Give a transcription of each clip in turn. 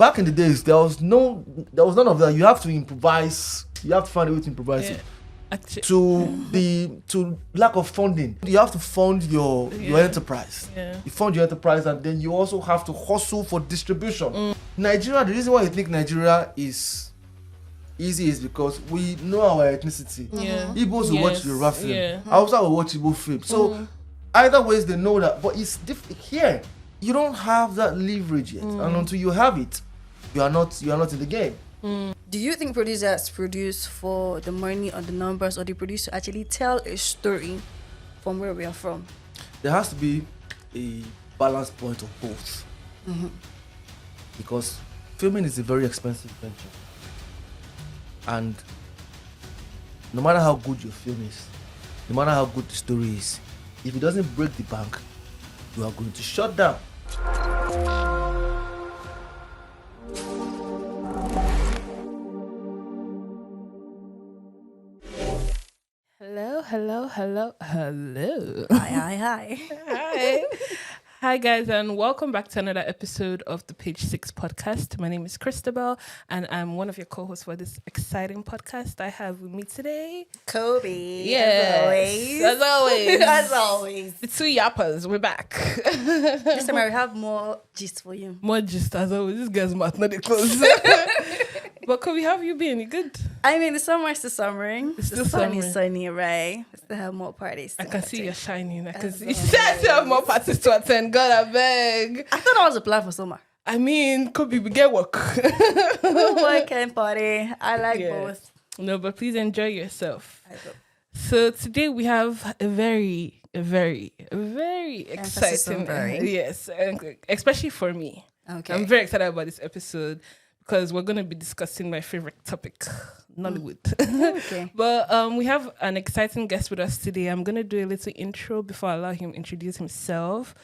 back in the days, there was none of that. You have to improvise. You have to find a way to improvise it. To lack of funding, you have to fund your enterprise. You fund your enterprise, and then you also have to hustle for distribution. Nigeria, the reason why you think Nigeria is easy is because we know our ethnicity. Igbos will watch Yoruba film. Hausa will watch Igbo film. So either ways they know that, but it's different here. You don't have that leverage yet, and until you have it, you are not in the game. Do you think producers produce for the money or the numbers, or they produce to actually tell a story from where we are from? There has to be a balance point of both. Because filming is a very expensive venture. And no matter how good your film is, no matter how good the story is, if it doesn't break the bank, you are going to shut down. Hello. Hi. Hi guys, and welcome back to another episode of the PageSix podcast. My name is Christabel, and I'm one of your co-hosts for this exciting podcast. I have with me today Kobe. Yes, as always. As always. The two yappers, we're back. This time I have more gist for you. More gist, as always. This guy's mouth not close. But Kobe, how have you been? You good? I mean, the summer is still summering. It's the still sun summering. is sunny, right? I still have more parties. I can see you're shining. I can As see. You said I still have more parties to attend. God, I beg. I thought that was a plan for summer. I mean, Kobe, we get work. Work and party. I like both. No, but please enjoy yourself. I will. So today we have a very Emphasis on exciting, very. yes, especially for me. Okay. I'm very excited about this episode because we're going to be discussing my favorite topic, Nollywood. Okay. But we have an exciting guest with us today. I'm going to do a little intro before I allow him to introduce himself.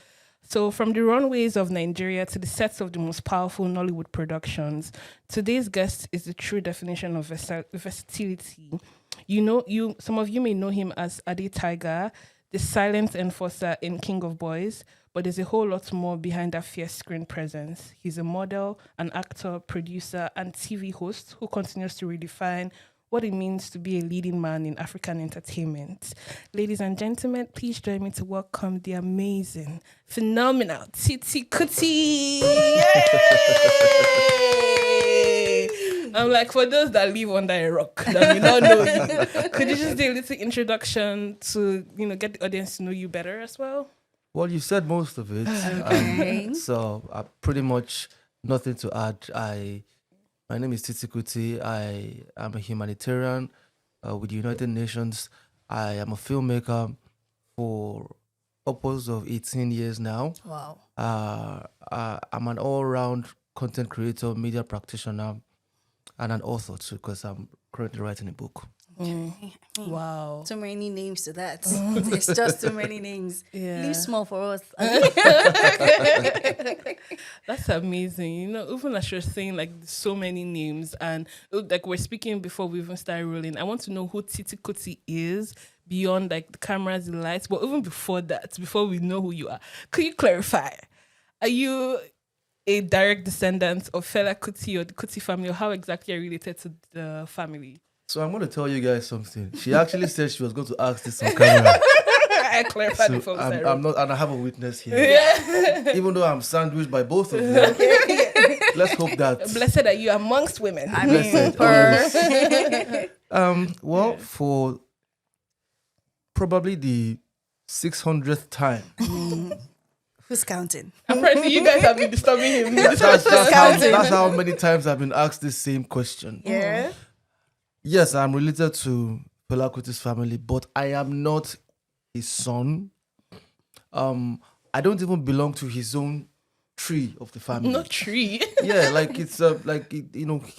So from the runways of Nigeria to the sets of the most powerful Nollywood productions, today's guest is the true definition of versatility. Some of you may know him as AdeTiger, the silent enforcer in King of Boys, but there's a whole lot more behind that fierce screen presence. He's a model, an actor, producer, and TV host who continues to redefine what it means to be a leading man in African entertainment. Ladies and gentlemen, please join me to welcome the amazing, phenomenal Titi. Yay! I'm like, for those that live under a rock, that may not know you, could you just do a little introduction to, get the audience to know you better as well? Well, you said most of it. Okay. So pretty much nothing to add. My name is Titi. I am a humanitarian with the United Nations. I am a filmmaker for upwards of 18 years now. Wow. I'm an all-round content creator, media practitioner, and an author too, because I'm currently writing a book. Wow. Too many names to that. It's just too many names. Yeah. Leave small for us. That's amazing. Even as you're saying like so many names, and like we're speaking before we even started rolling, I want to know who Titi is beyond like the cameras and lights. But even before that, before we know who you are, could you clarify? Are you a direct descendant of Fela Kuti or the Kuti family, or how exactly are you related to the family? So I'm going to tell you guys something. She actually said she was going to ask this on camera. I clarified So before we started. I'm not, and I have a witness here. Yeah. Even though I'm sandwiched by both of them, let's hope that. Blessed are you amongst women. I mean, Well, for probably the 600th time. who's counting? Apparently, you guys have been disturbing him. That's how many times I've been asked this same question. Yeah. Yes, I'm related to Fela Kuti's family, but I am not his son. I don't even belong to his own tree of the family. Not tree. Yeah, like it's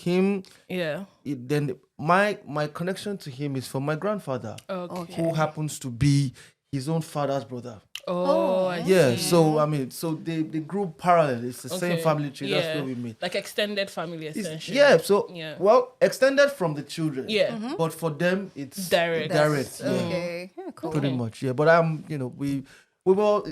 him. Yeah. Then my connection to him is from my grandfather, Okay. who happens to be his own father's brother. Oh, I Yeah, see. so they grew parallel. It's the same family tree. That's where we meet. Like extended family, essentially. Yeah, well, extended from the children. Yeah. But for them, it's Direct. Direct. Yeah. Okay. Yeah, cool. Pretty much, yeah. But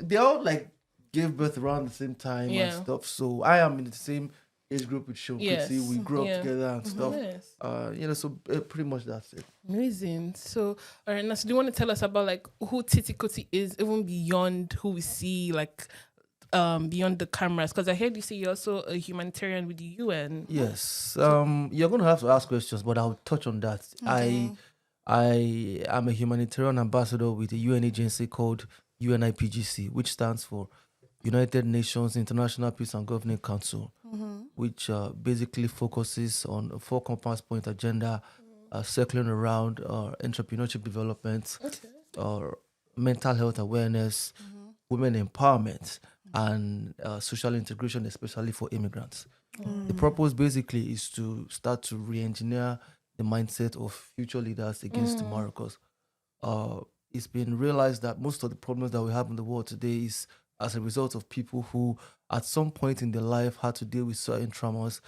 they all like gave birth around the same time and stuff. So I am in the same age group with Sean Yes. Kuti. We grew up together and stuff. Yes. So pretty much that's it. Amazing. So, all right, now, so do you want to tell us about like who Titi Kuti is, even beyond who we see, like beyond the cameras? Because I heard you say you're also a humanitarian with the UN. Yes. You're going to have to ask questions, but I'll touch on that. Okay. I am a humanitarian ambassador with a UN agency called UNIPGC, which stands for United Nations International Peace and Governance Council, which basically focuses on a 4 compass point agenda circling around entrepreneurship development, mental health awareness, women empowerment, and social integration, especially for immigrants. The purpose basically is to start to re-engineer the mindset of future leaders against tomorrow, because it's been realized that most of the problems that we have in the world today is as a result of people who at some point in their life had to deal with certain traumas,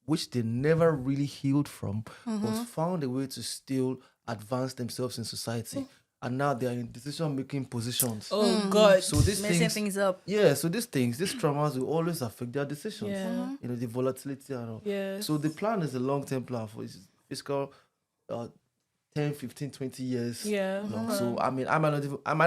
which they never really healed from, but found a way to still advance themselves in society. And now they are in decision-making positions. Oh, God. So these Messing things up. Yeah, so these traumas will always affect their decisions. Yeah. The volatility and all. Yes. So the plan is a long-term plan for fiscal 10, 15, 20 years. Yeah. Long. So I mean, I might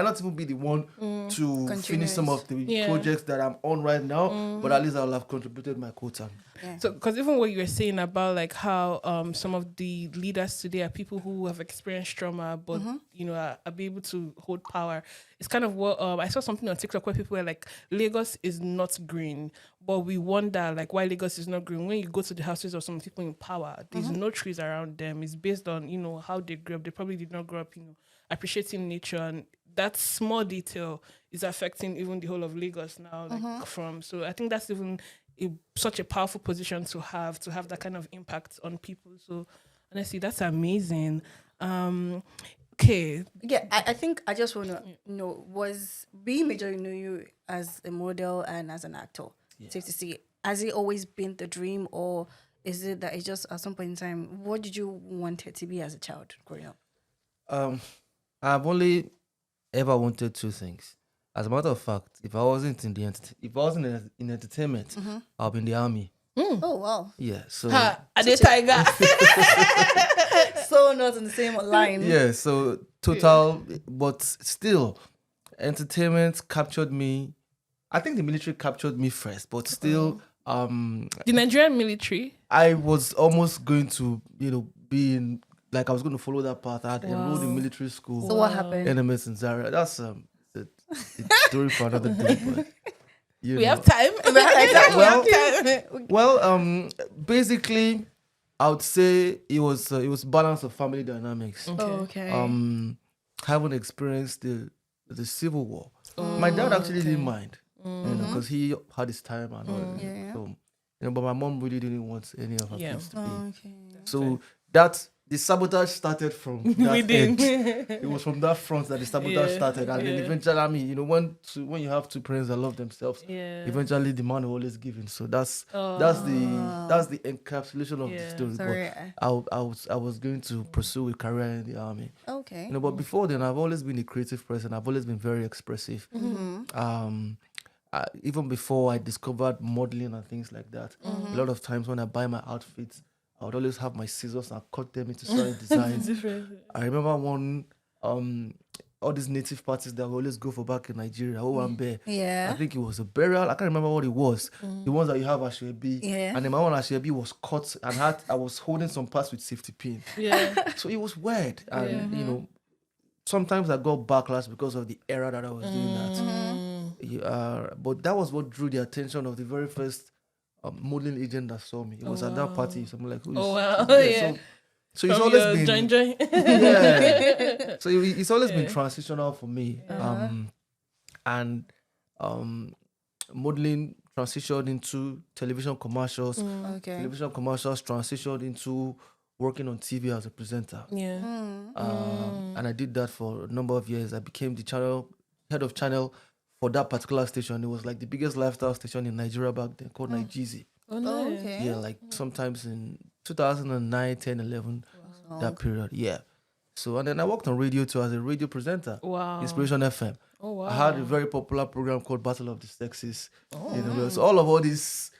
not even be the one to finish some of the projects that I'm on right now, but at least I'll have contributed my quota. Yeah. So, because even what you were saying about like how some of the leaders today are people who have experienced trauma, but are able to hold power. It's kind of what I saw something on TikTok where people were like, Lagos is not green, but we wonder like why Lagos is not green. When you go to the houses of some people in power, there's no trees around them. It's based on how they grew up. They probably did not grow up appreciating nature, and that small detail is affecting even the whole of Lagos now. So I think that's even such a powerful position to have that kind of impact on people. So honestly, that's amazing. Okay. Yeah, I think I just want to know, was being Major you as a model and as an actor, safe to say, has it always been the dream, or is it that it's just at some point in time, what did you want it to be as a child growing up? I've only ever wanted 2 things. As a matter of fact, if I wasn't in entertainment, I'll be in the army. Oh wow! Yeah, so AdeTiger. So not on the same line. Yeah, so total, but still, entertainment captured me. I think the military captured me first, but still, The Nigerian military. I was almost going to, be in, like I was going to follow that path. I had enrolled in military school. So what happened? NMS in Zaria. That's the story for another day. But, We have time. Basically, I would say it was balance of family dynamics. Okay. Having experienced the Civil War, my dad actually didn't mind, because he had his time and all. Yeah. So, but my mom really didn't want any of her kids to be. Okay. So the sabotage started from that end. It was from that front that the sabotage started, and then eventually, I mean, when you have 2 parents that love themselves, eventually the man is always giving. So that's the encapsulation of the story. Sorry. But I was going to pursue a career in the army. Okay. But before then, I've always been a creative person. I've always been very expressive. Even before I discovered modeling and things like that, a lot of times when I buy my outfits, I would always have my scissors and cut them into certain designs. I remember all these native parties that we always go for back in Nigeria. Yeah. I think it was a burial. I can't remember what it was. The ones that you have at Shebi. Yeah. And then my one at Shebi was cut and I was holding some parts with safety pin. Yeah. So it was weird. And, sometimes I got backlash because of the era that I was doing that. But that was what drew the attention of the very first modeling agent that saw me. It was at that party. So I'm like, So it's always been join. Yeah. So it's always been transitional for me. And modeling transitioned into television commercials. Okay. Television commercials transitioned into working on TV as a presenter. Yeah. And I did that for a number of years. I became the head of channel for that particular station. It was like the biggest lifestyle station in Nigeria back then, called Nigeria. Oh, nice. Okay. Yeah, like sometimes in 2009, 10, 11, that period. Yeah. So, and then I worked on radio too as a radio presenter. Wow. Inspiration FM. Oh, wow. I had a very popular program called Battle of the Sexes. So all these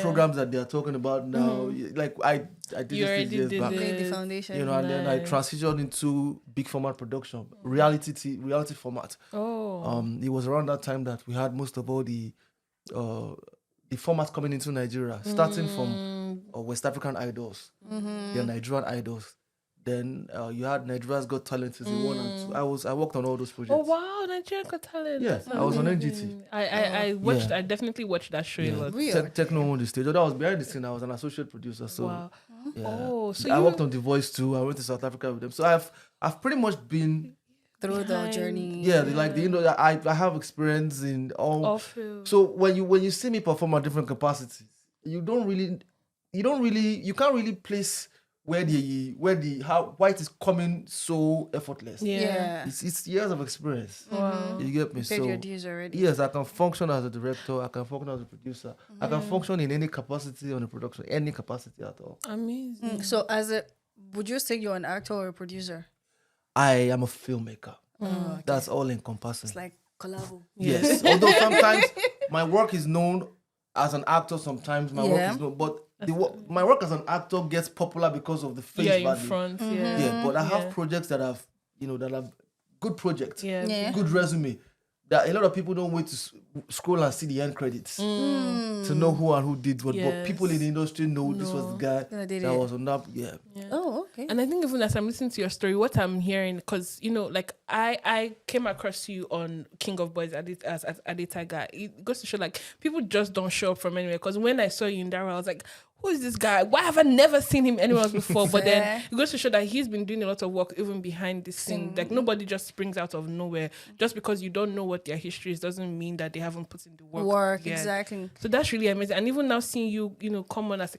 programs that they are talking about now. Like I did You this already years did back. Laid the it. foundation. You know, and then I Nice. transitioned into big format production, reality format. Oh. It was around that time that we had most of all the formats coming into Nigeria, starting from West African idols, the Nigerian idols. Then you had Nigeria's Got Talent season 1 and 2. I worked on all those projects. Oh wow, Nigerian Got Talent. Yeah, That's I was on amazing. NGT. I watched. Yeah. I definitely watched that show a lot. Really? Techno on the stage. Although I was behind the scene, I was an associate producer. So Wow. yeah. Oh, so I you worked on The Voice too. I went to South Africa with them. So I've pretty much been Through the Behind- journey. I have experience in all. off film. So when you see me perform at different capacities, you can't really place why it is coming so effortless. Yeah. It's years of experience. Wow. You get me? Paid So your dues already. yes, I can function as a director. I can function as a producer. I can function in any capacity on the production, any capacity at all. Amazing. So would you say you're an actor or a producer? I am a filmmaker. That's all encompassing. It's like collabo. Yes. Although sometimes my work is known as an actor, sometimes my work is known, but my work as an actor gets popular because of the face Yeah, in value. front. Yeah, but I have projects that have good projects, Yeah. good resume. That a lot of people don't wait to scroll and see the end credits to know who and who did what. But people in the industry know this was the guy Yeah, did that it. was on that. Yeah. Oh, okay. And I think even as I'm listening to your story, what I'm hearing, because like I came across you on King of Boys as AdeTiger. It goes to show like people just don't show up from anywhere. Because when I saw you in Dara, I was like, who is this guy? Why have I never seen him anywhere else before? But then it goes to show that he's been doing a lot of work even behind the scene. Like nobody just springs out of nowhere. Just because you don't know what their history is doesn't mean that they haven't put in the work. Yeah. Exactly. So that's really amazing. And even now seeing you, come on as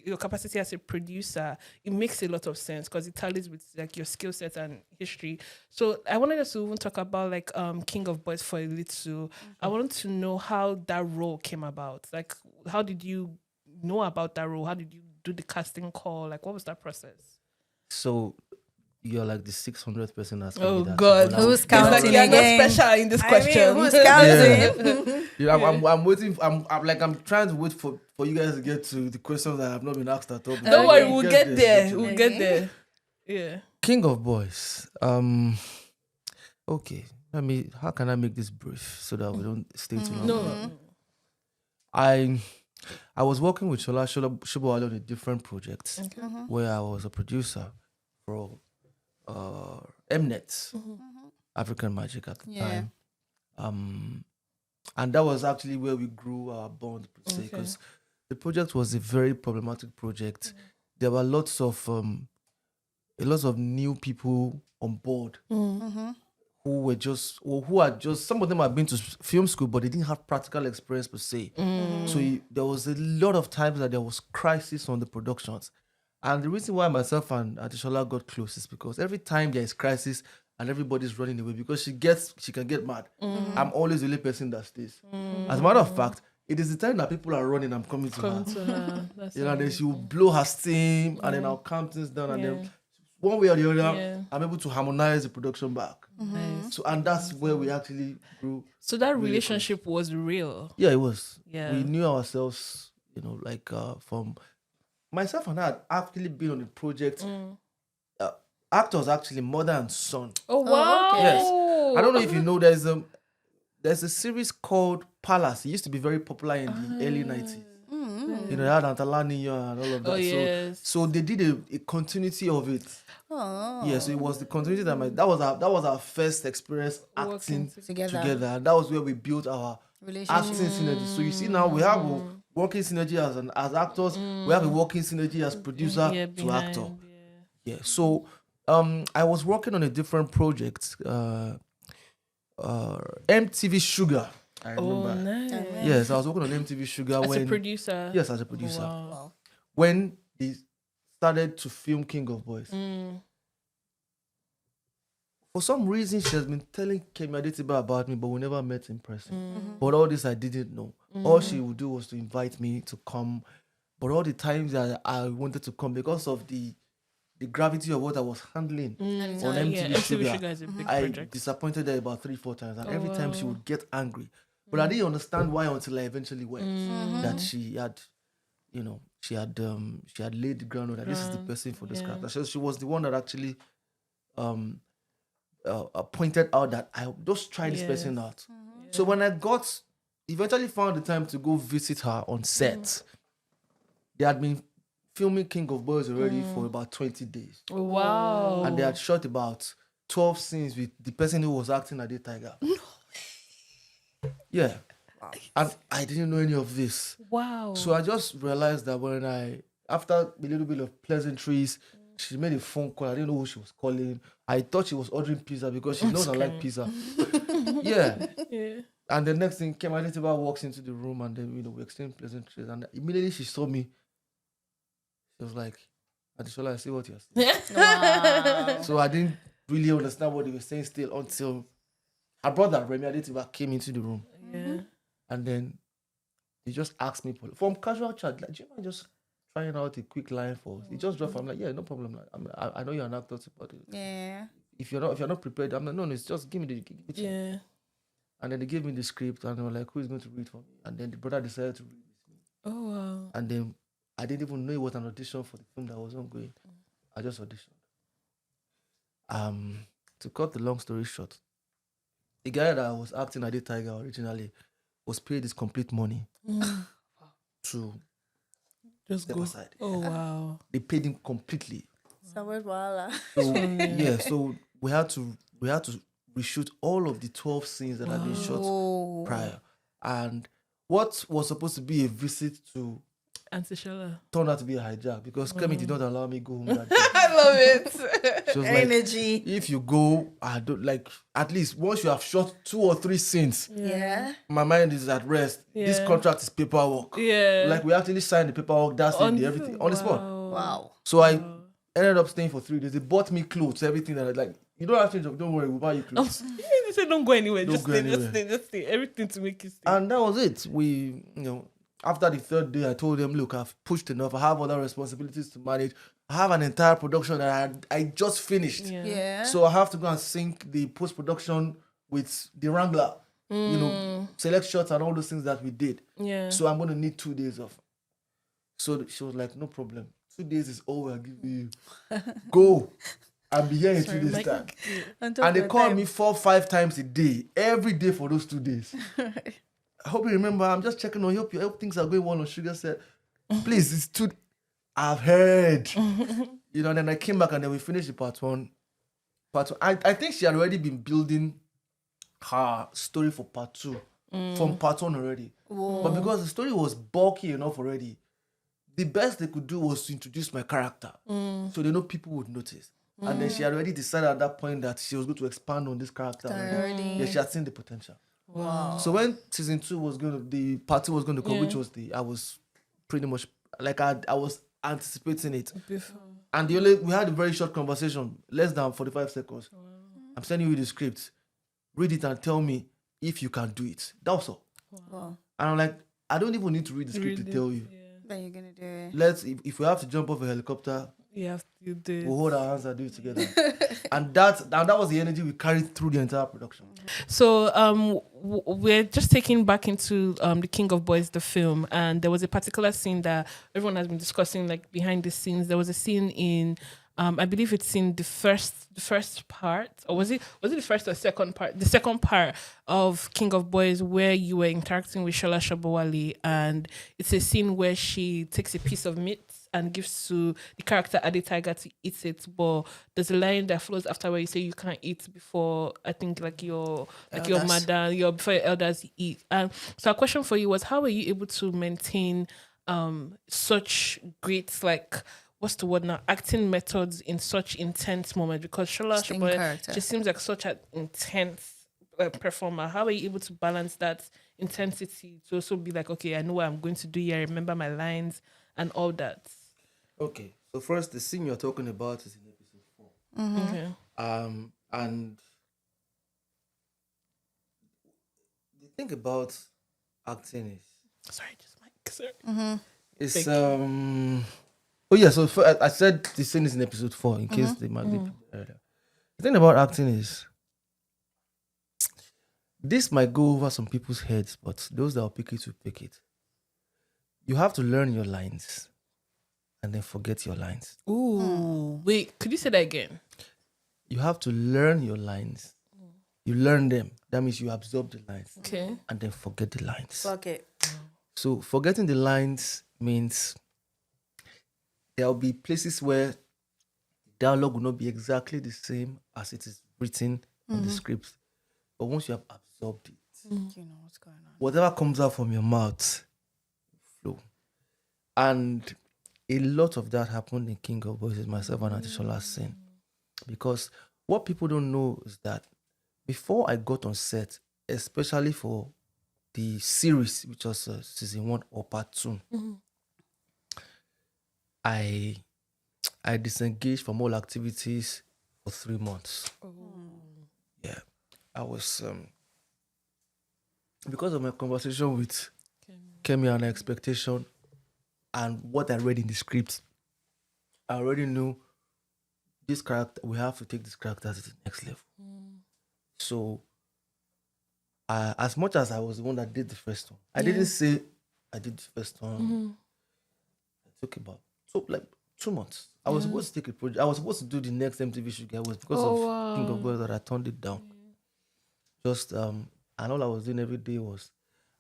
your capacity as a producer, it makes a lot of sense because it tallies with like your skill set and history. So I wanted us to even talk about like King of Boys for a little. I wanted to know how that role came about. Like, how did you know about that role? How did you do the casting call? Like, what was that process? So you're like the 600th person asking Oh me that. God, Who's it's like counting you're not again? special in this question. Who's counting? I'm waiting. I'm trying to wait for you guys to get to the questions that have not been asked at all. Don't worry, we'll get to there. it. We'll get there. Yeah. King of Boys. Okay. How can I make this brief so that we don't stay too long? No. I was working with Shola Shubawale on a different project where I was a producer for Mnet, African Magic at the time. And that was actually where we grew our bond, per se, because the project was a very problematic project. There were lots of new people on board who had just, some of them had been to film school, but they didn't have practical experience per se. So there was a lot of times that there was crisis on the productions. And the reason why myself and Adeshola got close is because every time there is crisis and everybody's running away because she can get mad. I'm always the only person that stays. As a matter of fact, it is the time that people are running, I'm coming to her. That's And then she will blow her steam and then I'll calm things down and then one way or the other, I'm able to harmonize the production back. So, and that's where we actually grew. So that relationship was real. Yeah, it was. Yeah. We knew ourselves, from myself and I had actually been on a project. Actors actually, mother and son. Oh wow! Yes. I don't know if you know, there's a series called Palace. It used to be very popular in the early 90s. They had Antalani and all of that. Oh, yes. So they did a continuity of it. Oh. Yeah, so it was the continuity that was our first experience acting together. And that was where we built our acting synergy. So you see now we have a working synergy as actors, we have a working synergy as producer to actor. Yeah. So I was working on a different project, MTV Sugar. I remember. Oh, nice. Yes, I was working on MTV Sugar As a producer. Yes, as a producer. Wow. When they started to film King of Boys. For some reason, she has been telling Kemi Adetiba about me, but we never met in person. But all this I didn't know. All she would do was to invite me to come. But all the times that I wanted to come, because of the gravity of what I was handling on MTV Sugar, is a big I project. disappointed her about 3-4 times. And every time she would get angry. But I didn't understand why until I eventually went. That she had she had laid the groundwork that this is the person for this character. So she was the one that actually pointed out that I just try this person out. So when I eventually found the time to go visit her on set, they had been filming King of Boys already for about 20 days. Wow. And they had shot about 12 scenes with the person who was acting AdeTiger. Yeah. Wow. And I didn't know any of this. Wow. So I just realized that after a little bit of pleasantries, she made a phone call. I didn't know who she was calling. I thought she was ordering pizza because she knows I like pizza. Yeah. And the next thing, Kemi Adetiba walks into the room and then, we exchanged pleasantries. And immediately she saw me. She was like, Adishola, I see what you're saying. Wow. So I didn't really understand what they were saying still until her brother, Remy Adetiba, came into the room. Yeah. And then he just asked me, from casual chat, like, do you mind just trying out a quick line for us? He just dropped, I'm like, yeah, no problem. I know you're an actor, but if you're not prepared, I'm like, no, it's just give me the yeah. And then they gave me the script and they were like, who is going to read for me? And then the brother decided to read with me. Oh, wow. And then I didn't even know it was an audition for the film that was ongoing. I just auditioned. To cut the long story short, the guy that was acting AdeTiger originally was paid his complete money to just step go aside. Oh, wow. They paid him completely. So, so we had to reshoot all of the 12 scenes that had been shot prior. And what was supposed to be a visit to turned out to be a hijack because Kemi did not allow me to go home that day. I love it. She was energy. Like, if you go, I don't like at least once you have shot 2 or 3 scenes. Yeah. My mind is at rest. Yeah. This contract is paperwork. Yeah. Like we actually signed the paperwork, that's it, everything on the spot. Wow. So I ended up staying for 3 days. They bought me clothes, everything that I like. You don't have to change. Don't worry, we'll buy you clothes. You said don't go anywhere. Just stay. Everything to make you stay. And that was it. We, after the 3rd day, I told them, look, I've pushed enough. I have other responsibilities to manage. I have an entire production that I just finished. Yeah. So I have to go and sync the post-production with the Wrangler. Select shots and all those things that we did. Yeah. So I'm going to need 2 days off. So she was like, no problem. 2 days is all I'll give you. Go. I'll be here in 2 days' time. And they called me 4-5 times a day, every day for those 2 days. I hope you remember, I'm just checking on you. I hope things are going well on Sugar said, please, it's too... I've heard. And then I came back and then we finished the part one. I think she had already been building her story for part 2 from part 1 already. Whoa. But because the story was bulky enough already, the best they could do was to introduce my character. So they know people would notice. And then she had already decided at that point that she was going to expand on this character. Yeah, she had seen the potential. Wow. So when season 2 the part 2 was going to come, which was I was pretty much like I was anticipating it. And we had a very short conversation, less than 45 seconds. Wow. I'm sending you the script. Read it and tell me if you can do it. That was all. Wow. And I'm like, I don't even need to read the script to tell you. Then you're gonna do it. If we have to jump off a helicopter, you do it. We'll hold our hands and do it together. and that was the energy we carried through the entire production. So we're just taking back into the King of Boys, the film, and there was a particular scene that everyone has been discussing, like behind the scenes. There was a scene in I believe it's in the first part, or was it the first or second part? The second part of King of Boys, where you were interacting with Shola Shabawali, and it's a scene where she takes a piece of meat and gives to the character AdeTiger to eat it. But there's a line that flows after where you say you can't eat before, I think, like your mother, before your elders eat. So a question for you was, how were you able to maintain such great, like, what's the word now, acting methods in such intense moments? Because Shola Shabawali, she seems like such an intense performer. How are you able to balance that intensity to also be like, okay, I know what I'm going to do here, I remember my lines and all that? Okay, so first, the scene you're talking about is in episode 4. Mm-hmm. Okay. And the thing about acting is... Sorry, just Mike, sorry. Mm-hmm. It's... Oh, yeah, so I said the scene is in episode 4, in case they might be earlier. The thing about acting is... This might go over some people's heads, but those that will pick it will pick it. You have to learn your lines and then forget your lines. Ooh. Wait, could you say that again? You have to learn your lines. You learn them. That means you absorb the lines. Okay. And then forget the lines. Okay. So forgetting the lines means there'll be places where dialogue will not be exactly the same as it is written on the script. But once you have absorbed it, You know what's going on. whatever comes out from your mouth, flow. And a lot of that happened in King of Voices, myself and Adeshola's scene. Because what people don't know is that before I got on set, especially for the series, which was season 1 or part 2, I disengaged from all activities for 3 months. Yeah. I was because of my conversation with Kemi and expectation and what I read in the script, I already knew this character, we have to take this character to the next level. So as much as I was the one that did the first one, I didn't say I did the first one. It took about 2 months. I was supposed to take a project. I was supposed to do the next MTV show. It was because of King of Boys that I turned it down. Just and all I was doing every day was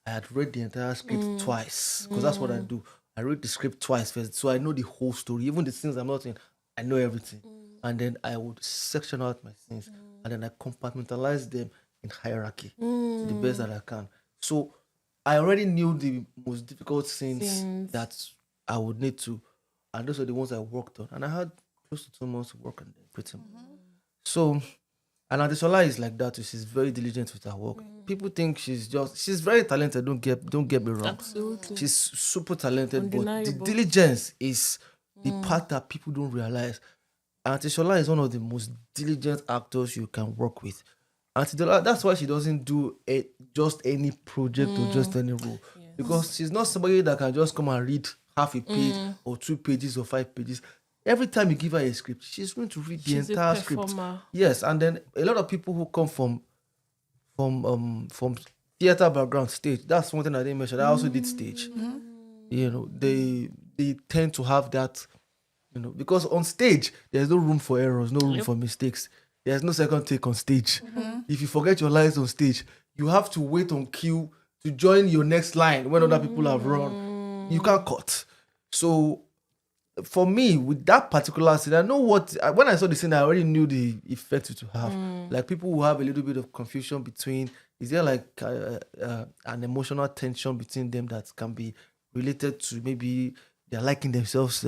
I had read the entire script twice, because that's what I do. I read the script twice first, so I know the whole story. Even the scenes I'm not in, I know everything. And then I would section out my scenes, and then I compartmentalize them in hierarchy to the best that I can. So I already knew the most difficult scenes that I would need to, and those are the ones I worked on. And I had close to 2 months to work on them, pretty much. So, and Adesola is like that too. She's very diligent with her work. People think she's very talented. Don't get me wrong. Absolutely. She's super talented, Undeniable. but the diligence is the part that people don't realize. Adesola is one of the most diligent actors you can work with. Adesola, that's why she doesn't do just any project or just any role. Because she's not somebody that can just come and read half a page or 2 pages or 5 pages. Every time you give her a script, she's going to read the entire script. Yes, and then a lot of people who come from theater background, stage. That's one thing I didn't mention. I also did stage. You know, they tend to have that. You know, because on stage there's no room for errors, no room for mistakes. There's no second take on stage. If you forget your lines on stage, you have to wait on cue to join your next line when other people have run. You can't cut. So for me, with that particular scene, I know when I saw the scene, I already knew the effect it would have. Like people who have a little bit of confusion between, is there like an emotional tension between them that can be related to maybe they're liking themselves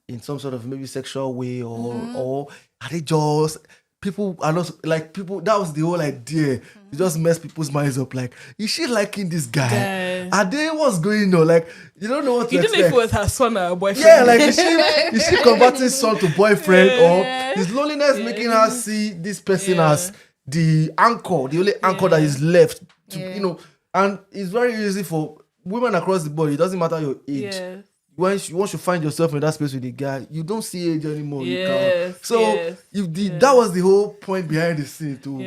in some sort of maybe sexual way, or are they just people are not like people? That was the whole idea. You just mess people's minds up. Like, is she liking this guy? Are they what's going on? Like, you don't know what to expect. You didn't know if it was her son or her boyfriend. Yeah, like is she converting son to boyfriend, or is loneliness making her see this person as the anchor, the only anchor that is left? You know, and it's very easy for women across the board. It doesn't matter your age. Once you find yourself in that space with the guy, you don't see age anymore. That was the whole point behind the scene too.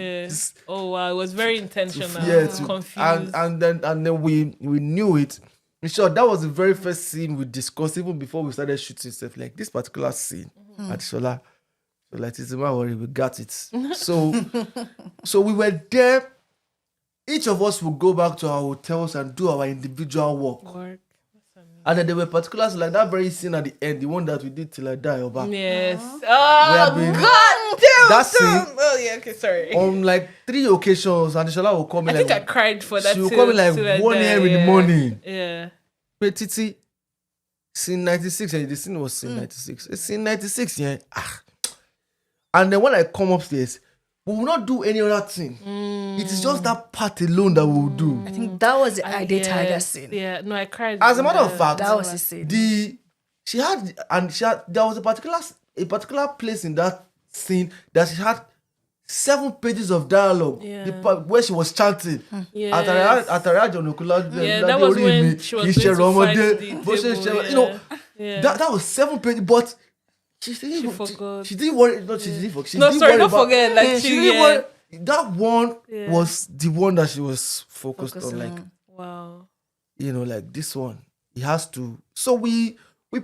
Oh wow, it was very intentional. Confused. And then we knew it. In short, that was the very first scene we discussed even before we started shooting stuff. Like this particular scene at Shola. So like, it's my worry, we got it. So we were there. Each of us would go back to our hotels and do our individual work. And then there were particulars like that very scene at the end, the one that we did Till I Die, Oba. Yes. Oh, God damn. That scene. Oh, yeah, okay, sorry. On like 3 occasions, and Shola will come in. I think I cried for that. She will come in like 1 a.m. in the morning. Yeah. But Titi, scene 96, and the scene was scene 96. It's scene 96, yeah. And then when I come upstairs, we will not do any other thing. It is just that part alone that we will do. I think that was the AdeTiger scene. Yeah, no, I cried. As a matter of fact, that was the scene. There was a particular place in that scene that she had 7 pages of dialogue. The part where she was chanting. That was when she was going to fight the table, you know, that was 7 pages, but she forgot. She didn't worry. No, she didn't forget. Don't forget. Like she didn't worry. That one was the one that she was focused on. Like, wow. You know, like this one. he has to. So we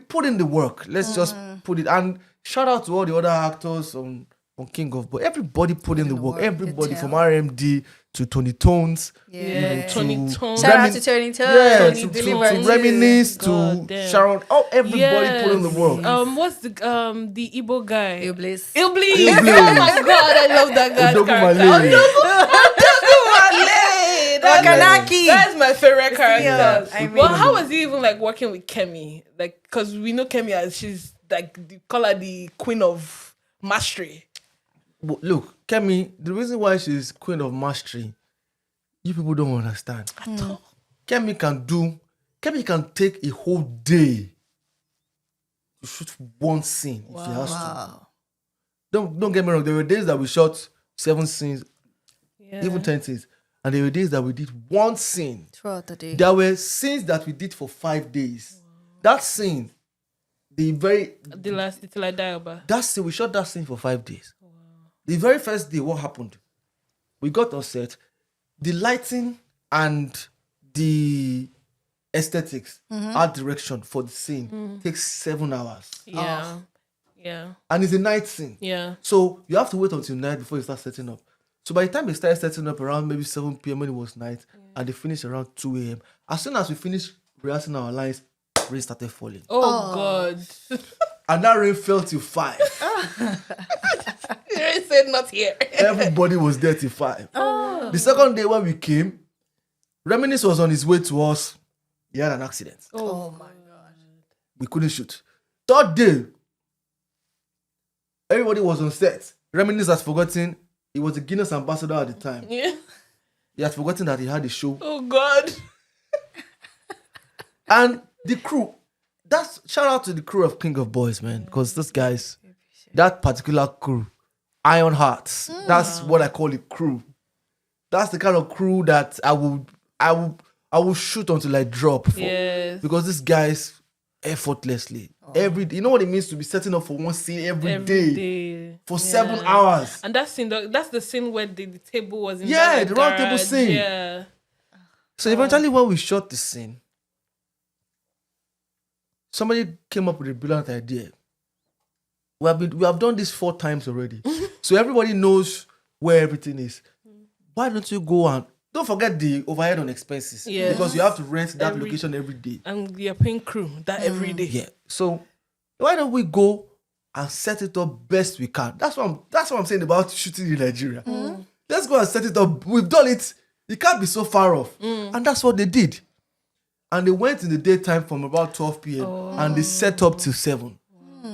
put in the work. Let's just put it. And shout out to all the other actors on King of Boy. Everybody put in the work. Everybody from RMD to Tony Tones. Tony Tones. Shout out to Tony Tones. Yeah, Tony to Reminisce, to Sharon. Oh, everybody put in the work. What's the Igbo guy? Iblis. Iblis. Oh my God, I love that guy's character. That's my favorite character. Well, how was he even like working with Kemi? Like, because we know Kemi as she's like they call her the queen of mastery. Look, Kemi, the reason why she's queen of mastery, you people don't understand. Kemi can take a whole day to shoot one scene if she has to. Don't get me wrong. There were days that we shot 7 scenes, even 10 scenes. And there were days that we did one scene. Throughout the day. There were scenes that we did for 5 days. That scene, that scene, we shot that scene for 5 days. The very first day, what happened? We got on set. The lighting and the aesthetics, art direction for the scene takes 7 hours. Yeah. And it's a night scene. Yeah. So you have to wait until night before you start setting up. So by the time they started setting up around maybe 7 p.m. when it was night, and they finished around 2 a.m., as soon as we finished rehearsing our lines, rain started falling. Oh. God. And that rain fell till 5. Rain said not here. Everybody was there till 5. The second day when we came, Reminisce was on his way to us. He had an accident. Oh my God. We couldn't shoot. Third day, everybody was on set. Reminisce has forgotten he was a Guinness ambassador at the time. Yeah. He had forgotten that he had a show. Oh God. And the crew, shout out to the crew of King of Boys, man. Because those guys, that particular crew, Iron Hearts, that's what I call a crew. That's the kind of crew that I will shoot until I drop for. Yes. Because these guys effortlessly. You know what it means to be setting up for one scene every day for 7 hours. And that's the scene where the table was in the round table scene. Yeah. So eventually when we shot the scene, somebody came up with a brilliant idea. We have done this 4 times already. So everybody knows where everything is. Why don't you go and don't forget the overhead on expenses? Yes. Because you have to rent that location every day. And you're paying crew that every day. Yeah. So why don't we go and set it up best we can? That's what I'm saying about shooting in Nigeria. Let's go and set it up. We've done it. It can't be so far off. And that's what they did. And they went in the daytime from about 12 p.m. And they set up till 7.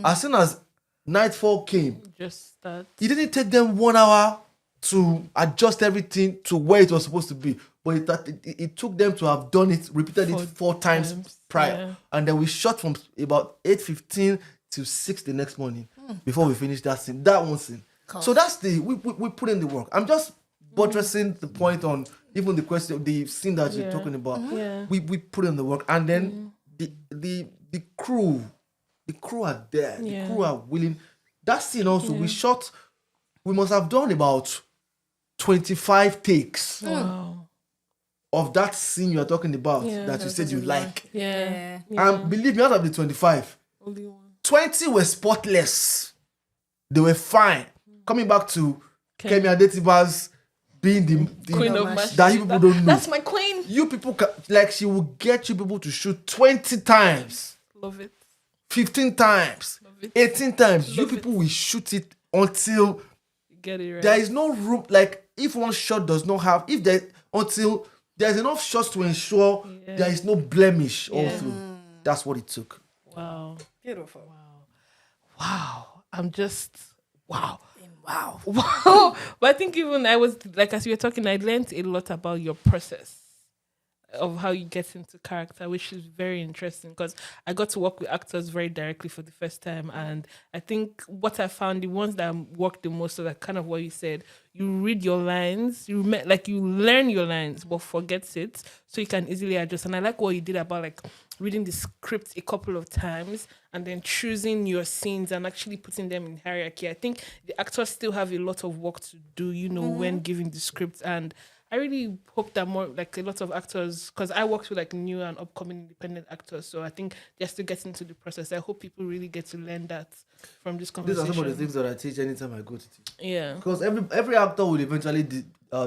As soon as nightfall came, Just that. it didn't take them 1 hour to adjust everything to where it was supposed to be. But it took them to have done it, repeated it 4 times prior. Yeah. And then we shot from about 8:15 to 6 the next morning before we finished that scene. That one scene. Cool. So that's we put in the work. I'm just buttressing the point on even the question, the scene that you're talking about. Yeah. We put in the work. And then the crew are there. The crew are willing. That scene also, we must have done about 25 takes of that scene you are talking about that you said you like. Yeah. And believe me, out of the 25, 20 were spotless. They were fine. Coming back to Kemi Adetiba's being the queen of mastery. That you people don't know. That's my queen. You people, she will get you people to shoot 20 times. Love it. 15 times. Love it. 18 times. Love you people will shoot it until get it right. There is no room, if one shot does not have, until there's enough shots to ensure there is no blemish all through. That's what it took. Wow. Beautiful. Wow. I'm just, wow. Wow. But I think even as you were talking, I learned a lot about your process of how you get into character, which is very interesting because I got to work with actors very directly for the first time. And I think what I found, the ones that worked the most, so that kind of what you said, you read your lines, you learn your lines, but forget it, so you can easily adjust. And I like what you did about reading the script a couple of times and then choosing your scenes and actually putting them in hierarchy. I think the actors still have a lot of work to do, when giving the script. And I really hope that more, like, a lot of actors, because I worked with like new and upcoming independent actors, so I think they're still getting into the process. I hope people really get to learn that from this These conversation. are some of the things that I teach anytime I go to teach. Yeah. Because every actor will eventually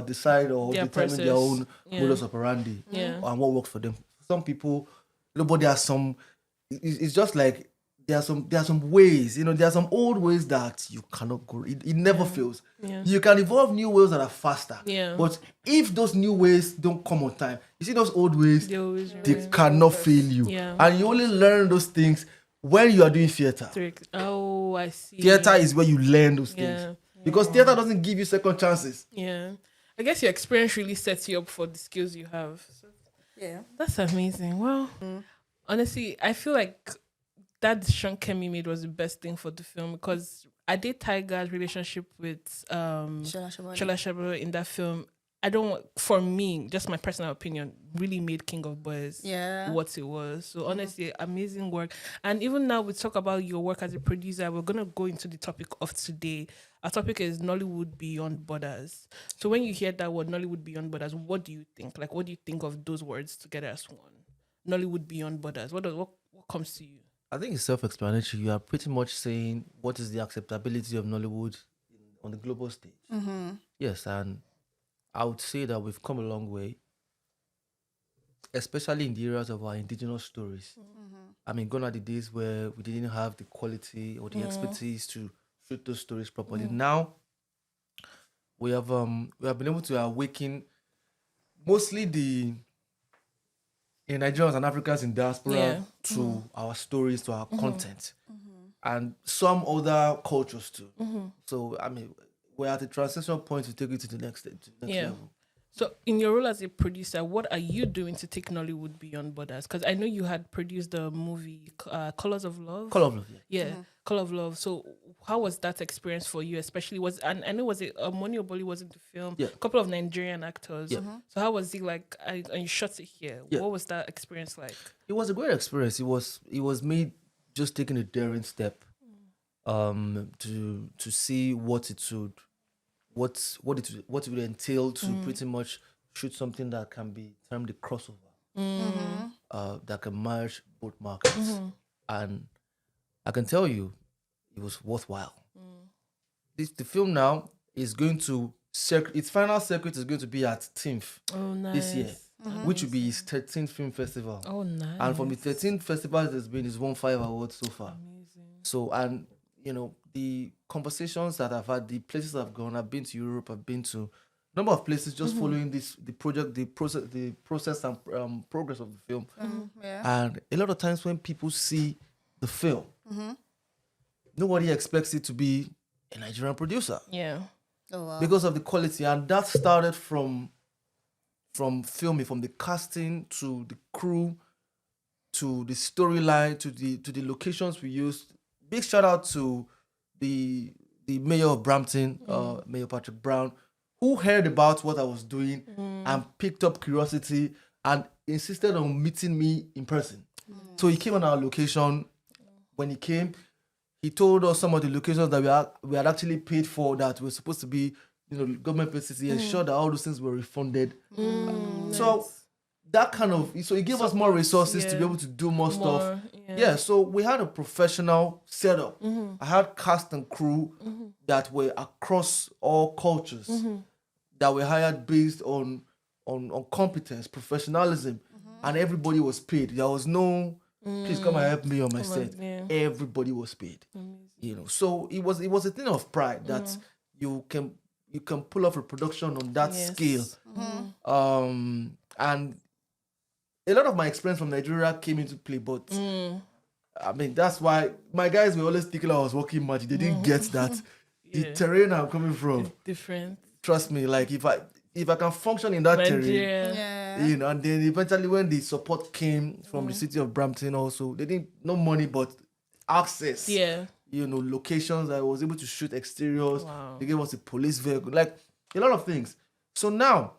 decide or Their determine their process. own Yeah. modus operandi Yeah. and what works for them. Some people, nobody has some. It's just like there are some ways. There are some old ways that you cannot go. It never fails. Yeah. You can evolve new ways that are faster. Yeah. But if those new ways don't come on time, you see those old ways, they remain. cannot fail you. Yeah. And you only learn those things when you are doing theater. Oh, I see. Theater is where you learn those Yeah. things. Because theater doesn't give you second chances. Yeah. I guess your experience really sets you up for the skills you have. So Yeah. that's amazing. Well, honestly, I feel like that decision Kemi made was the best thing for the film, because AdeTiger's relationship with Shola Shabara in that film, for me, just my personal opinion, really made King of Boys what it was. So honestly, amazing work. And even now we talk about your work as a producer, we're going to go into the topic of today. Our topic is Nollywood Beyond Borders. So when you hear that word, Nollywood Beyond Borders, what do you think? Like, what do you think of those words together as one? Nollywood Beyond Borders. What comes to you? I think it's self-explanatory. You are pretty much saying what is the acceptability of Nollywood on the global stage. Yes, and I would say that we've come a long way, especially in the areas of our indigenous stories. I mean, gone are the days where we didn't have the quality or the expertise to shoot those stories properly. Now, we have been able to awaken mostly the Nigerians and Africans in diaspora to our stories, to our content, and some other cultures too. So, I mean, we're at a transition point to take it to the next level. So, in your role as a producer, what are you doing to take Nollywood beyond borders? Because I know you had produced the movie Colors of Love. Color of Love, yeah. Color of Love. So, how was that experience for you? Especially and I know was it Money Oboli was in the film. Yeah. A couple of Nigerian actors. Yeah. So, how was it like? And you shot it here. Yeah. What was that experience like? It was a great experience. It was me just taking a daring step, to see what it would entail to pretty much shoot something that can be termed a crossover, that can merge both markets, and I can tell you, it was worthwhile. The film now is going to its final circuit is going to be at TIMF this year, which will be his 13th film festival. Oh, nice! And from the 13 festivals there's been, he's won 5 awards so far. Amazing. So, and the conversations that I've had, the places I've gone, I've been to Europe, I've been to a number of places just following the process and progress of the film. And a lot of times when people see the film, nobody expects it to be a Nigerian producer. Yeah. Oh, wow. Because of the quality, and that started from filming, from the casting to the crew to the storyline to the locations we used. Big shout out to the mayor of Brampton, Mayor Patrick Brown, who heard about what I was doing and picked up curiosity and insisted on meeting me in person. So he came on our location. When he came, he told us some of the locations that we had actually paid for, that were supposed to be, government places. He ensured that all those things were refunded. So that kind of, so he gave us more resources to be able to do more stuff. Yeah, so we had a professional setup. I had cast and crew that were across all cultures, that were hired based on competence, professionalism, and everybody was paid. There was no, please come and help me on my set. Everybody was paid. So it was a thing of pride that you can pull off a production on that scale. And a lot of my experience from Nigeria came into play, but I mean, that's why my guys were always thinking I was working magic. They didn't get that the terrain I'm coming from it's different. Trust me, like if I can function in that terrain, and then eventually when the support came from the city of Brampton, also they didn't no money but access. Locations. I was able to shoot exteriors. They gave us a police vehicle, like a lot of things. So now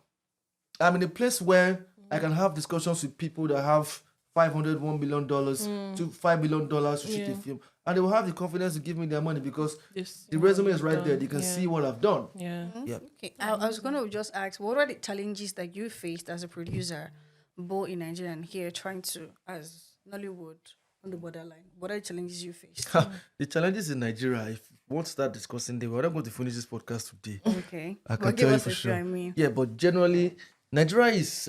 I'm in a place where I can have discussions with people that have $1 million to $5 million to shoot a film, and they will have the confidence to give me their money because the resume is right there. They can see what I've done. Okay. I was going to just ask, what are the challenges that you faced as a producer, both in Nigeria and here, trying to, as Nollywood on the borderline? What are the challenges you faced? The challenges in Nigeria, if we want to start discussing them, we're not going to finish this podcast today. Okay. I can tell you for sure. Yeah, but generally, Nigeria is...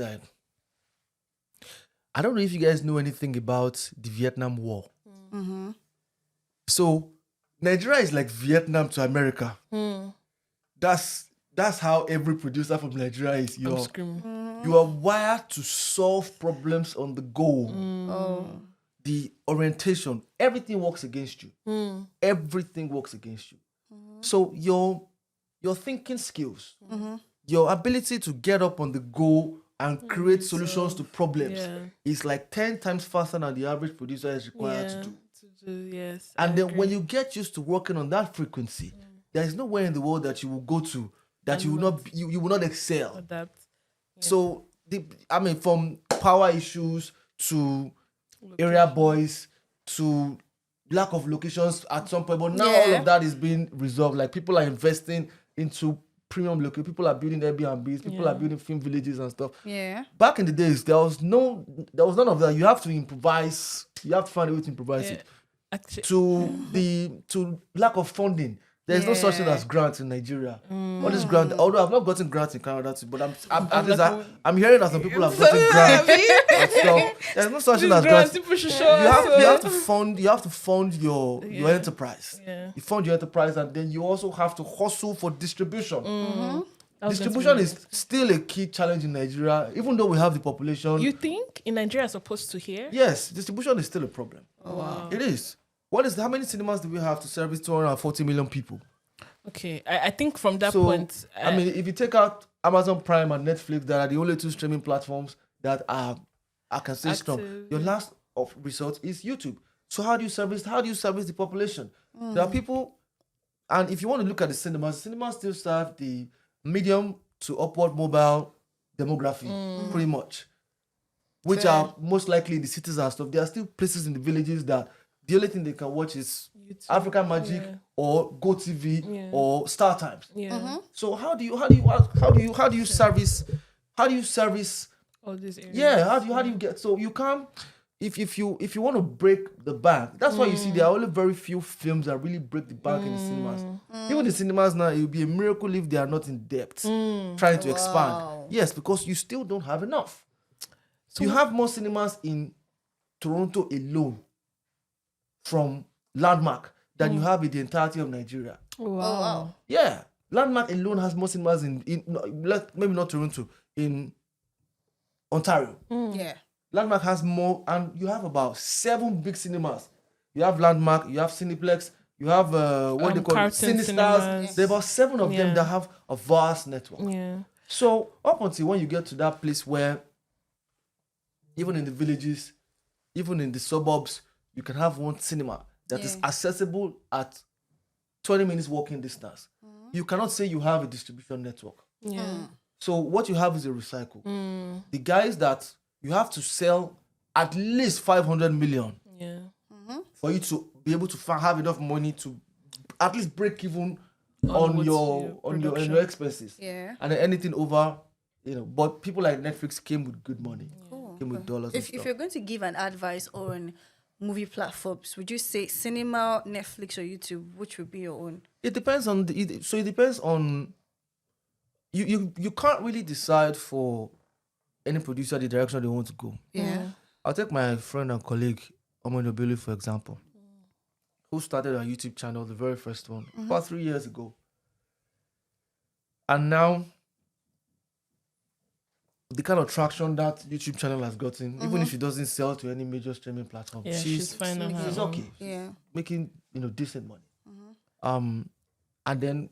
I don't know if you guys know anything about the Vietnam War. So, Nigeria is like Vietnam to America. That's how every producer from Nigeria is. You are wired to solve problems on the go. The orientation, everything works against you. Everything works against you. So your thinking skills, your ability to get up on the go and create solutions to problems is like 10 times faster than the average producer is required to do. Yes. And then when you get used to working on that frequency, there is nowhere in the world that you will go to that you will not excel. Adapt. So from power issues to area boys to lack of locations at some point, but now all of that is being resolved. Like people are investing into premium location. People are building Airbnbs. People are building film villages and stuff. Yeah. Back in the days, there was none of that. You have to improvise. You have to find a way to improvise it. Actually, To lack of funding. There's no such thing as grants in Nigeria. All this grant, although I've not gotten grants in Canada too, but I'm hearing that some people have gotten grants and stuff. There's no such thing as grants. You have to fund your enterprise. You fund your enterprise, and then you also have to hustle for distribution. Distribution is still a key challenge in Nigeria, even though we have the population. You think in Nigeria as opposed to here? Yes, distribution is still a problem. Wow. It is. How many cinemas do we have to service 240 million people? Okay, I think from that point... if you take out Amazon Prime and Netflix, that are the only two streaming platforms that are, I can say, strong. Your last of resort is YouTube. So how do you service the population? There are people, and if you want to look at the cinemas still serve the medium to upward mobile demography, pretty much, which are most likely in the cities and stuff. There are still places in the villages that the only thing they can watch is YouTube, African Magic or Go TV or Star Times. So how do you service all these areas? Yeah, how do you get, so you can't, if you want to break the bank, that's why you see there are only very few films that really break the bank in the cinemas. Even the cinemas now, it would be a miracle if they are not in debt trying to expand. Yes, because you still don't have enough. So you have more cinemas in Toronto alone from Landmark than you have in the entirety of Nigeria. Wow. Yeah. Landmark alone has more cinemas maybe not Toronto, in Ontario. Yeah. Landmark has more, and you have about 7 big cinemas. You have Landmark, you have Cineplex, you have what they call Cinestars. There are about 7 of them that have a vast network. Yeah. So up until when you get to that place where even in the villages, even in the suburbs, you can have one cinema that is accessible at 20 minutes walking distance. You cannot say you have a distribution network. So what you have is a recycle. The guys that you have to sell at least 500 million for you to be able to have enough money to at least break even on your expenses. Yeah. And then anything over, but people like Netflix came with good money. Came with dollars. If you're going to give an advice on movie platforms, would you say cinema, Netflix, or YouTube? Which would be your own? It depends on it depends on you can't really decide for any producer the direction they want to go. Yeah. I'll take my friend and colleague Omonobili, for example, who started a YouTube channel, the very first one, about 3 years ago. And now the kind of traction that YouTube channel has gotten, even if she doesn't sell to any major streaming platform, she's fine on her own. Okay. Yeah. Making decent money. And then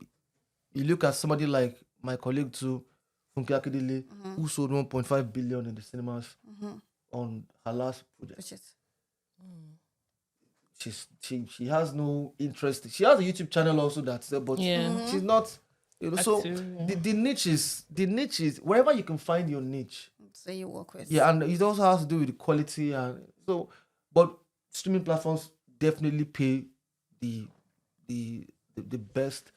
you look at somebody like my colleague too, Funke Akindele, who sold 1.5 billion in the cinemas on her last project. She has no interest. She has a YouTube channel also but she's not. So the niche is wherever you can find your niche. So you work with. Yeah, and it also has to do with the quality and so. But streaming platforms definitely pay the best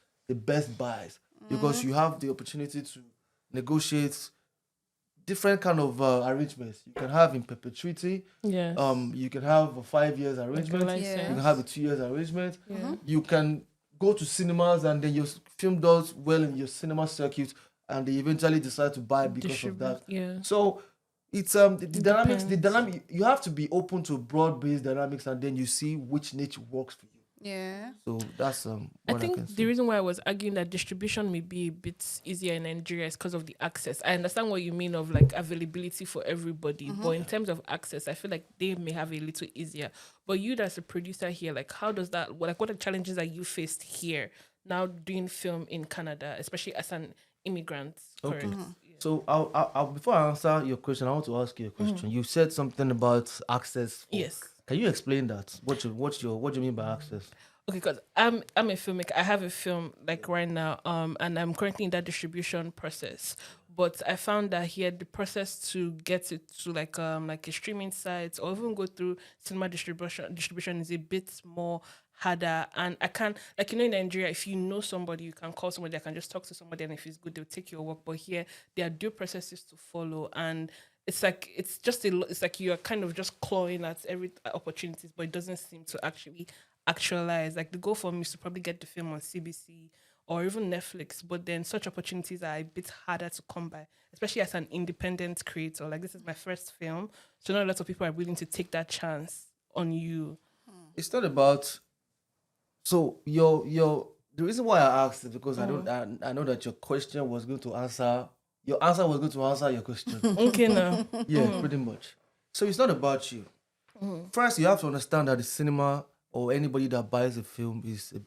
buys because you have the opportunity to negotiate different kind of arrangements. You can have in perpetuity. Yes. You can have a 5 years arrangement. License. You can have a 2 years arrangement. Yeah. You can go to cinemas and then your film does well in your cinema circuit, and they eventually decide to buy because of that. Yeah. So it's the dynamics. The depends. dynamic. You have to be open to broad-based dynamics, and then you see which niche works for you. Yeah. So that's I what I think can the say. reason why I was arguing that distribution may be a bit easier in Nigeria is because of the access. I understand what you mean of like availability for everybody, but in terms of access, I feel like they may have a little easier. But you as a producer here, like how does that, what are the challenges that you faced here now doing film in Canada, especially as an immigrant? Okay. Correct? So I'll before I answer your question, I want to ask you a question. You said something about access. Yes. Can you explain that? What do you mean by access? Okay, because I'm a filmmaker. I have a film like right now, and I'm currently in that distribution process. But I found that here the process to get it to like a streaming site or even go through cinema distribution is a bit more harder. And I can't, like, in Nigeria, if you know somebody, you can call somebody, I can just talk to somebody, and if it's good, they'll take your work. But here there are due processes to follow, and it's like it's like you are kind of just clawing at every opportunities, but it doesn't seem to actually actualize. Like the goal for me is to probably get the film on CBC or even Netflix, but then such opportunities are a bit harder to come by, especially as an independent creator. Like this is my first film, so not a lot of people are willing to take that chance on you. It's not about. So the reason why I asked is because I know that your question was going to answer. Your answer was going to answer your question. Okay, now. Yeah, pretty much. So it's not about you. First, you have to understand that the cinema or anybody that buys a film is a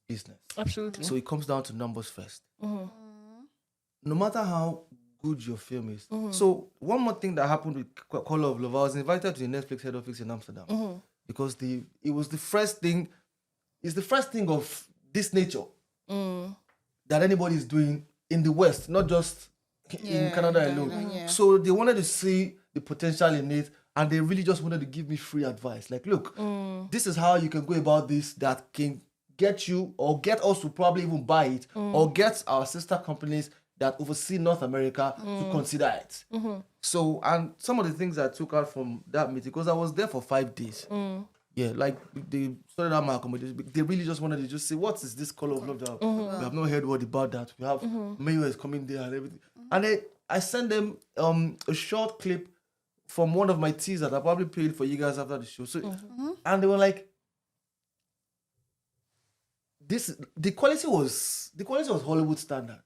business. Absolutely. So it comes down to numbers first. No matter how good your film is. So one more thing that happened with Call of Love, I was invited to the Netflix head office in Amsterdam because it was the first thing. It's the first thing of this nature that anybody is doing in the West, not just in Canada alone. Yeah. So they wanted to see the potential in it, and they really just wanted to give me free advice. Like, look, this is how you can go about this that can get you or get us to probably even buy it or get our sister companies that oversee North America to consider it. So, and some of the things I took out from that meeting, because I was there for 5 days. Yeah, like they started out my accommodation. They really just wanted to just say, what is this Call of Love that we have not heard word about that. We have Mayo is coming there and everything. And I sent them a short clip from one of my teas that I probably played for you guys after the show. So, and they were like, the quality was Hollywood standard.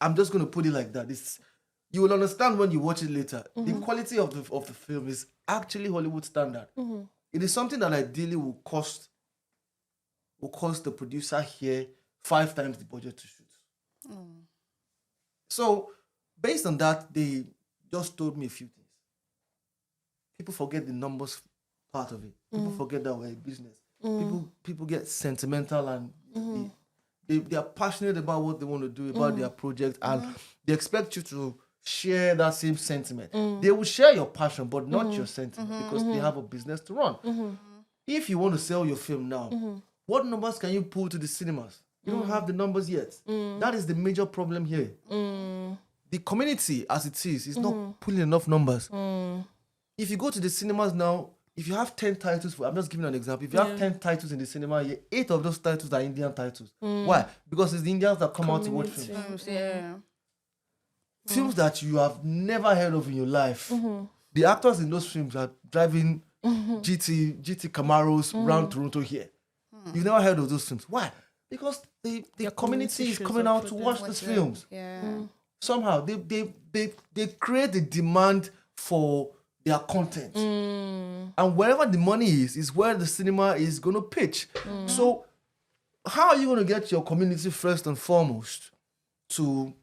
I'm just gonna put it like that. You will understand when you watch it later. The quality of the film is actually Hollywood standard. It is something that ideally will cost the producer here 5 times the budget to shoot. So based on that, they just told me a few things. People forget the numbers part of it. People forget that we're a business. People get sentimental and they are passionate about what they want to do, about their project, and they expect you to share that same sentiment. They will share your passion, but not your sentiment, because they have a business to run. If you want to sell your film now, what numbers can you pull to the cinemas? You don't have the numbers yet. That is the major problem here. The community, as it is not pulling enough numbers. If you go to the cinemas now, if you have 10 titles, I'm just giving an example. If you have 10 titles in the cinema, 8 of those titles are Indian titles. Why? Because it's the Indians that come out to watch films. Films that you have never heard of in your life. The actors in those films are driving GT Camaros around Toronto here. You've never heard of those films. Why? Because the community is coming out to watch these films. Somehow they create the demand for their content. And wherever the money is where the cinema is going to pitch. So how are you going to get your community first and foremost to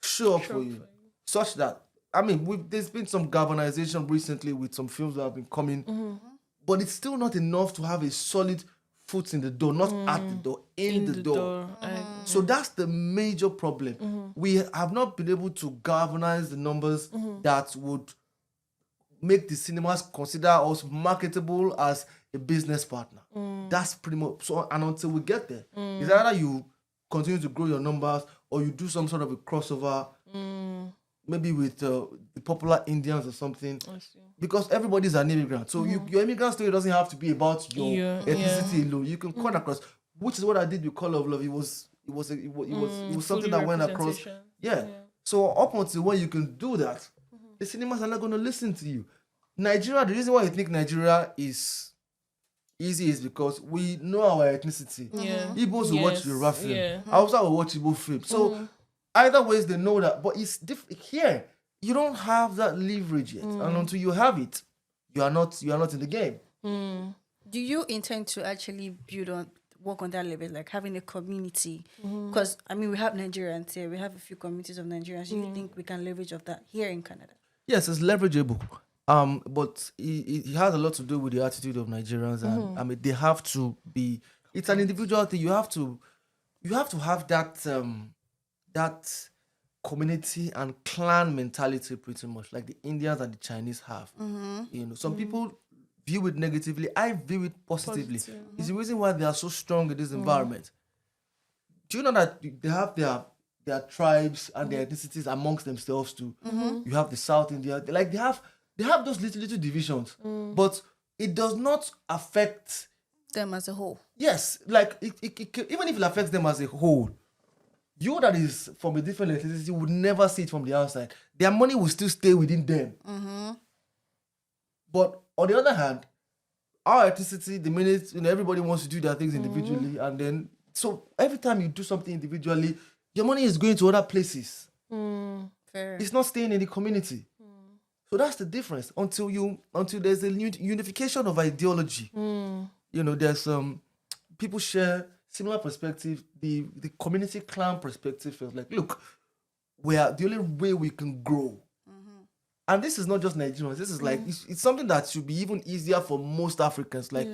show up for you? Such that, I mean, there's been some galvanization recently with some films that have been coming, but it's still not enough to have a solid foot in the door, not at the door, in the door. So that's the major problem. We have not been able to galvanize the numbers that would make the cinemas consider us marketable as a business partner. That's pretty much so. And until we get there, it's either you continue to grow your numbers or you do some sort of a crossover, maybe with the popular Indians or something. Because everybody's an immigrant, so your immigrant story doesn't have to be about your ethnicity alone. You can come across, which is what I did with Color of Love. It was something that went across. Yeah. So up until when you can do that, the cinemas are not going to listen to you. Nigeria, the reason why you think Nigeria is easy is because we know our ethnicity. Igbos will watch Yoruba film. Hausa will watch Igbo film. So either ways they know that, but it's different here. You don't have that leverage yet, and until you have it, you are not in the game. Do you intend to actually work on that level, like having a community? Because I mean, we have Nigerians here. We have a few communities of Nigerians. Do you think we can leverage of that here in Canada? Yes, it's leverageable. But it has a lot to do with the attitude of Nigerians, and I mean, they have to be. It's an individual thing. You have to have that community and clan mentality, pretty much like the Indians and the Chinese have. Some people view it negatively. I view it positively. It's the reason why they are so strong in this environment. Do you know that they have their tribes and their ethnicities amongst themselves too? You have the South India. They have those little divisions, but it does not affect them as a whole. Yes, like even if it affects them as a whole, you that is from a different ethnicity would never see it from the outside. Their money will still stay within them. But on the other hand, our ethnicity, the minute everybody wants to do their things individually, and then so every time you do something individually, your money is going to other places. Fair. It's not staying in the community. So that's the difference. Until there's a unification of ideology. There's people share similar perspective. The community clan perspective feels like, look, we are the only way we can grow. And this is not just Nigerians. This is like it's something that should be even easier for most Africans, like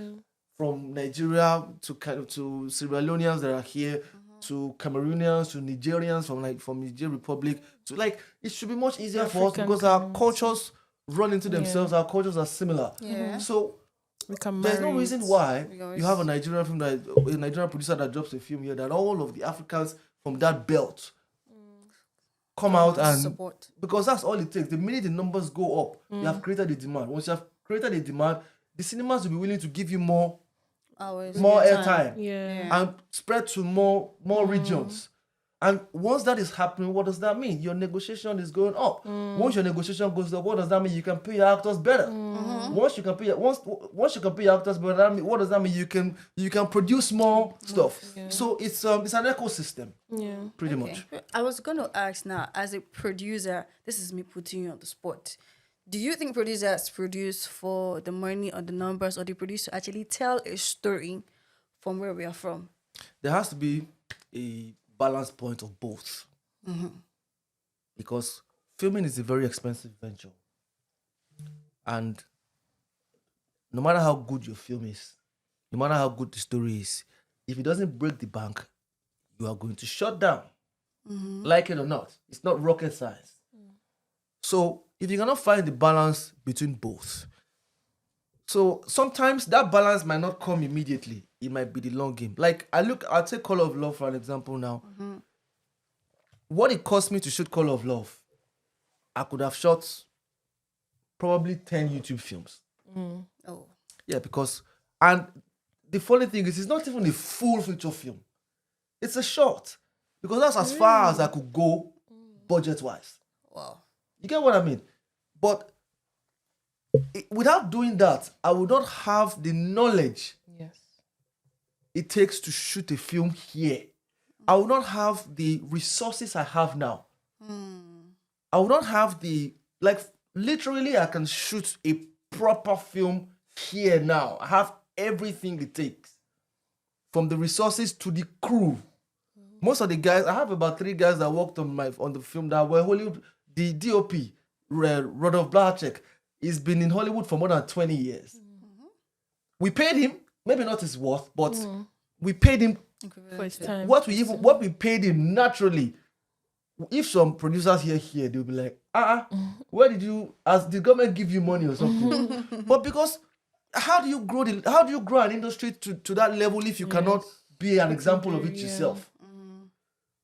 from Nigeria to Sierra Leoneans that are here, to Cameroonians, to Nigerians from Niger Republic, to it should be much easier for us because our cultures run into themselves. Our cultures are similar. So there's no reason why you have a Nigerian producer that drops a film here that all of the Africans from that belt come out and support, because that's all it takes. The minute the numbers go up, you have created a demand. Once you have created a demand, the cinemas will be willing to give you more airtime and spread to more regions. And once that is happening, what does that mean? Your negotiation is going up. Once your negotiation goes up, what does that mean? You can pay your actors better. Once you can pay your actors better, what does that mean? You can produce more stuff. So it's an ecosystem. Pretty much. I was going to ask now, as a producer, this is me putting you on the spot. Do you think producers produce for the money or the numbers, or they produce to actually tell a story from where we are from? There has to be a balance point of both. Because filming is a very expensive venture. And no matter how good your film is, no matter how good the story is, if it doesn't break the bank, you are going to shut down. Like it or not. It's not rocket science. So if you cannot find the balance between both, so sometimes that balance might not come immediately. It might be the long game. Like I'll take Call of Love for an example now. What it cost me to shoot Call of Love, I could have shot probably 10 YouTube films. Oh. Yeah, and the funny thing is, it's not even a full feature film. It's a short. Because that's as far as I could go budget-wise. Wow. You get what I mean? But without doing that, I would not have the knowledge it takes to shoot a film here. I would not have the resources I have now. I would not have literally I can shoot a proper film here now. I have everything it takes. From the resources to the crew. Most of the guys, I have about 3 guys that worked on the film that were Hollywood. The DOP, Rodolph Blachek, he's been in Hollywood for more than 20 years. We paid him, maybe not his worth, but we paid him for his time. What we paid him naturally. If some producers here, they'll be like, where did the government give you money or something? But because how do you grow an industry to that level if you cannot be an example of it yourself?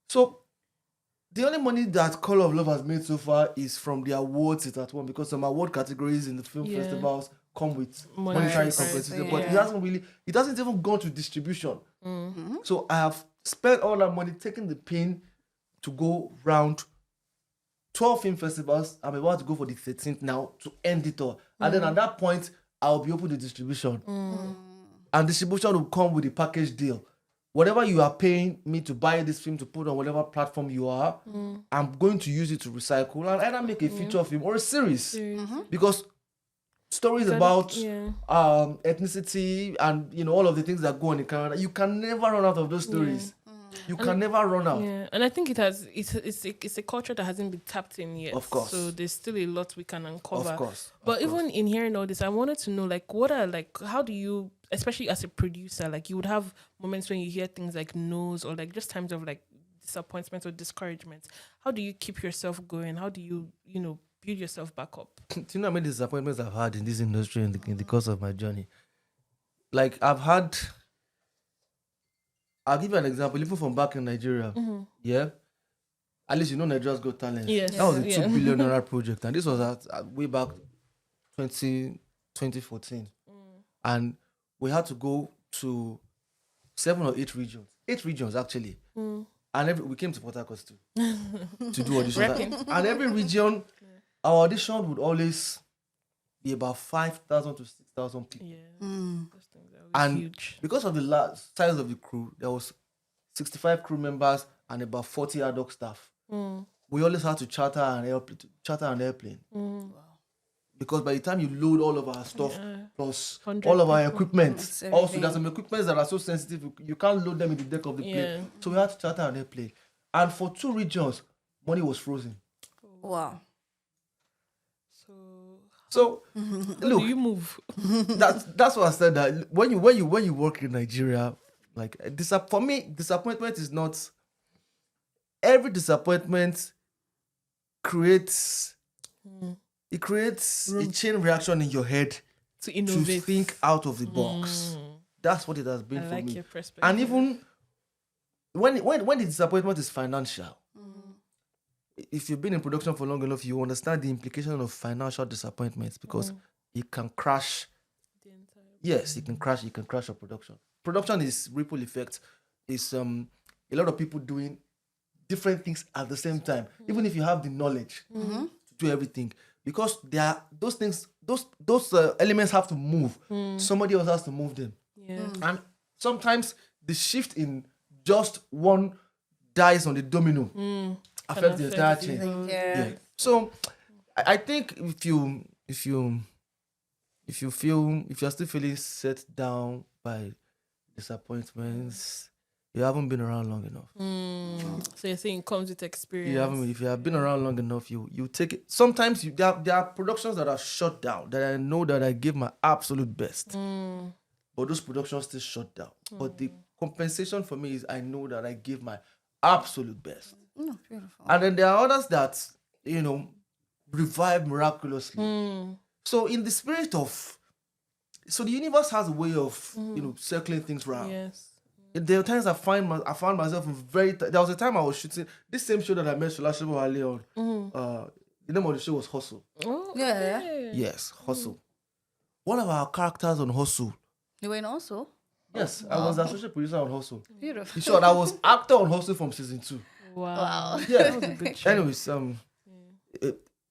So the only money that Call of Love has made so far is from the awards it has won, because some award categories in the film festivals come with monetary compensation, but it hasn't even gone to distribution. So I have spent all that money taking the pain to go round 12 film festivals. I'm about to go for the 13th now to end it all. And then at that point, I'll be open to distribution. And distribution will come with a package deal. Whatever you are paying me to buy this film to put on whatever platform you are, I'm going to use it to recycle and either make a feature film or a series. Because stories about ethnicity and all of the things that go on in Canada, you can never run out of those stories. You can never run out. Yeah, and I think it's a culture that hasn't been tapped in yet. Of course. So there's still a lot we can uncover. Of course. But even in hearing all this, I wanted to know, how do you, especially as a producer, you would have moments when you hear things like no's or just times of disappointment or discouragement. How do you keep yourself going? How do you, build yourself back up? Do you know how many disappointments I've had in this industry in the course of my journey? I'll give you an example, even from back in Nigeria. Yeah? At least Nigeria's Got Talent. Yes. That was a $2 billion project. And this was at way back 2014. And we had to go to 7 or 8 regions. 8 regions, actually. And we came to Port Harcourt too to do auditions. And every region, our audition would always be about 5,000 to 6,000 people. Yeah. And huge. Because of the size of the crew, there was 65 crew members and about 40 ad hoc staff. We always had to charter an airplane. Wow. Because by the time you load all of our stuff, plus all of our equipment, also there's some equipment that are so sensitive, you can't load them in the deck of the plane. So we had to charter an airplane. And for 2 regions, money was frozen. Wow. So look, do you move? That's what I said, that when you work in Nigeria, for me, disappointment is not every disappointment creates a chain reaction in your head to innovate, to think out of the box. That's what it has been for me. Your perspective. And even when the disappointment is financial, if you've been in production for long enough, you understand the implication of financial disappointments, because it can crash. Yes, it can crash your production. Production is ripple effect. It's a lot of people doing different things at the same time, even if you have the knowledge to do everything, because there are those things, those elements have to move. Somebody else has to move them. And sometimes the shift in just one dice on the domino affects the entire chain. Yeah. So I think if you're still feeling set down by disappointments, you haven't been around long enough. So you're saying it comes with experience. If you have been around long enough, you take it. Sometimes there are productions that are shut down that I know that I give my absolute best, but those productions still shut down. But the compensation for me is I know that I give my absolute best. Beautiful. And then there are others that revive miraculously. So in the spirit of, so the universe has a way of circling things around. Yes. There are times I found myself there was a time I was shooting this same show that I met Shola Shebo earlier on. The name of the show was Hustle. Oh, yeah. okay. Yes, Hustle. One of our characters on Hustle. You were in also? Yes, I was the associate producer on Hustle. Beautiful. In short, I was actor on Hustle from season 2. Wow. Yeah. That was a good show. Anyways,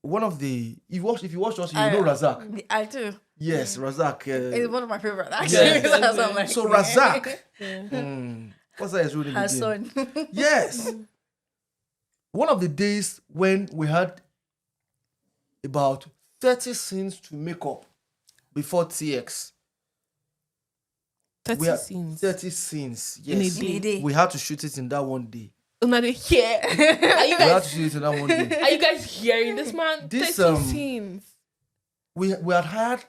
one of the if you watch Hustle, you know Razak. I do. Yes, Razak. It's one of my favorite, actually. Yes. That's what I'm like, So Razak. What's that his real name her again? son. Yes. One of the days when we had about 30 scenes to make up before TX. 30 scenes. 30 scenes, yes. In a day. We had to shoot it in that one day. Another here. Are you We had guys? to shoot it in that one day. Are you guys hearing this man? This, 30 scenes. We had hired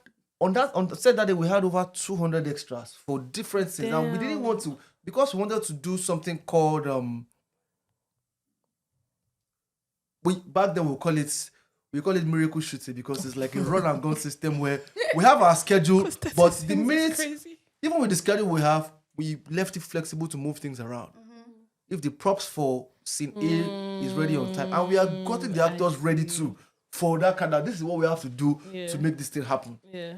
on the set that day, we had over 200 extras for different scenes. And we didn't want to, because we wanted to do something called, back then we call it miracle shooting, because it's like a run and gun system where we have our schedule, but the minute, even with the schedule we have, we left it flexible to move things around. If the props for scene A is ready on time, and we are getting the actors ready too for that kind of, this is what we have to do to make this thing happen. Yeah.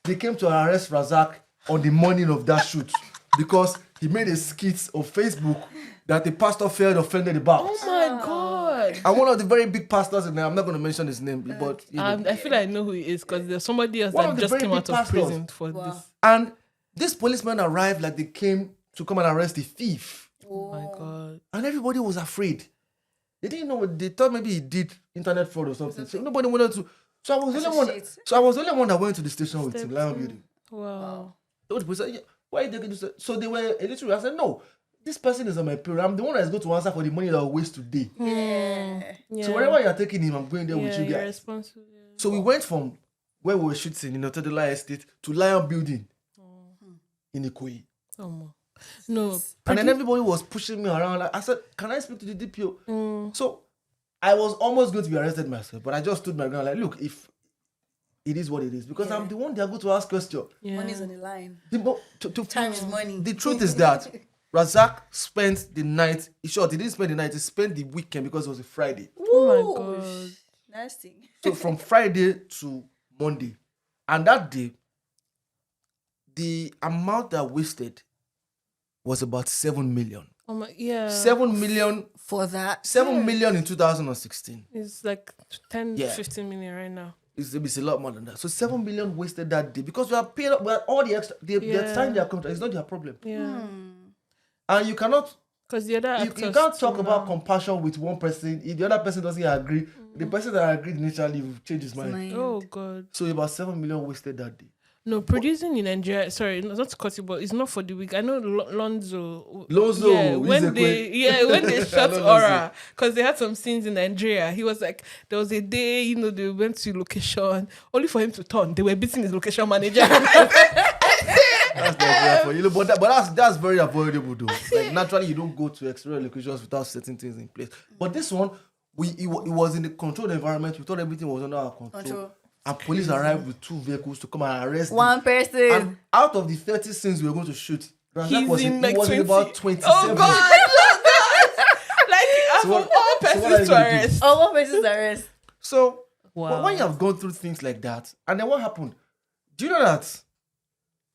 They came to arrest Razak on the morning of that shoot because he made a skit on Facebook that the pastor felt offended about. Oh my God. And one of the very big pastors in there, I'm not going to mention his name, but I feel like I know who he is, because there's somebody else one that of the just very came big out of pastors. prison for this. And this policeman arrived like they came to come and arrest the thief. Oh my God. And everybody was afraid. They didn't know. They thought maybe he did internet fraud or something. So nobody wanted to. So I was the only one that went to the station with him, Lion Building. Wow. The police said, why are you taking this? So they were a little. I said, no, this person is on my payroll. I'm the one that's going to answer for the money that I waste today. Yeah. So wherever you're taking him, I'm going there with you you're guys. responsible. So we went from where we were shooting in Otedela Estate to Lion Building in Ikoyi. Oh, no. And then everybody was pushing me around. Like, I said, can I speak to the DPO? So I was almost going to be arrested myself, but I just stood my ground like, look, if it is what it is, because I'm the one they are going to ask questions. Yeah. Money's on the line. Time is money. The truth is that Razak spent the night. In short, he didn't spend the night. He spent the weekend because it was a Friday. Oh my God. Nasty. So from Friday to Monday, and that day, the amount that wasted was about 7 million. Oh my, yeah. 7 million For that. 7 million in 2016. It's like 10, Yeah. 15 million right now. It's a lot more than that. So 7 million wasted that day because we are paying up. We are all the extra. They signed their contract. It's not their problem. Yeah. And you cannot. Because the other You can't talk about compassion with one person. If the other person doesn't agree, the person that agreed initially will change his mind. Oh God. So about 7 million wasted that day. No, producing in Nigeria. Sorry, not to cut you, but it's not for the weak. I know Lonzo. Yeah, when they shot Aura, because they had some scenes in Nigeria. He was like, there was a day, they went to location only for him to turn. They were beating his location manager. That's Nigeria for you. But that's very avoidable though. Like naturally, you don't go to exterior locations without setting things in place. But this one, it was in the controlled environment. We thought everything was under our control. And police arrived with 2 vehicles to come and arrest one person. And out of the 30 scenes we were going to shoot, Razak was in about 27. Oh God! Like all persons to arrest. All persons to arrest. So when you have gone through things like that, and then what happened? Do you know that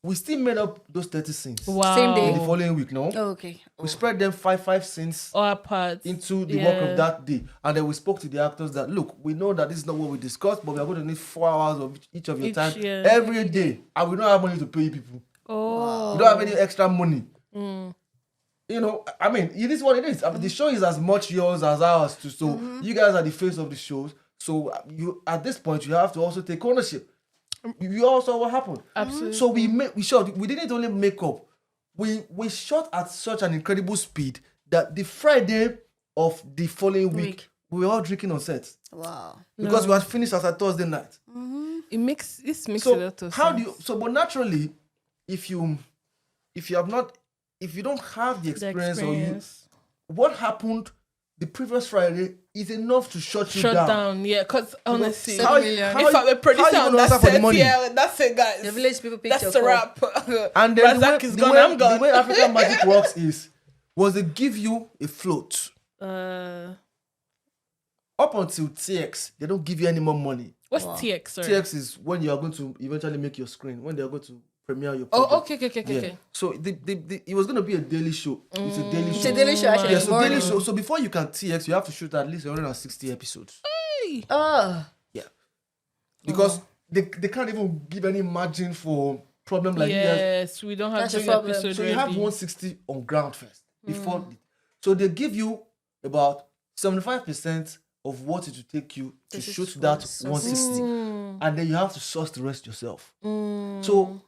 we still made up those 30 scenes? Wow. Same day. In the following week, no? Oh, okay. We spread them five scenes all apart into the work of that day. And then we spoke to the actors that, look, we know that this is not what we discussed, but we are going to need 4 hours of each of your time every day. And we don't have money to pay people. Oh. We don't have any extra money. I mean, it is what it is. I mean, the show is as much yours as ours too. So you guys are the face of the shows. So you at this point, you have to also take ownership. You also saw what happened. Absolutely. So we shot. We didn't only make up. We shot at such an incredible speed that the Friday of the following week we were all drinking on set. Wow. Because we had finished as a Thursday night. It makes a lot of sense. But naturally, if you don't have the experience, what happened the previous Friday is enough to shut down. Yeah, because honestly, if I were producer on that set, that's it, guys. The village people picked that's your a wrap. And then Razak is gone, I'm gone. The way African magic works was they give you a float. Up until TX, they don't give you any more money. What's TX? Sorry. TX is when you are going to eventually make your screen, when they are going to premiere your project. Oh, okay. So it was going to be a daily show. It's a daily show. It's a daily show, actually. Yeah, so daily show. So before you can TX, you have to shoot at least 160 episodes. Oh. Yeah. Because they can't even give any margin for problem like this. Yes, we don't have That's the episode So ready. you have 160 on ground first. So they give you about 75% of what it will take you to shoot that 160. And then you have to source the rest yourself. So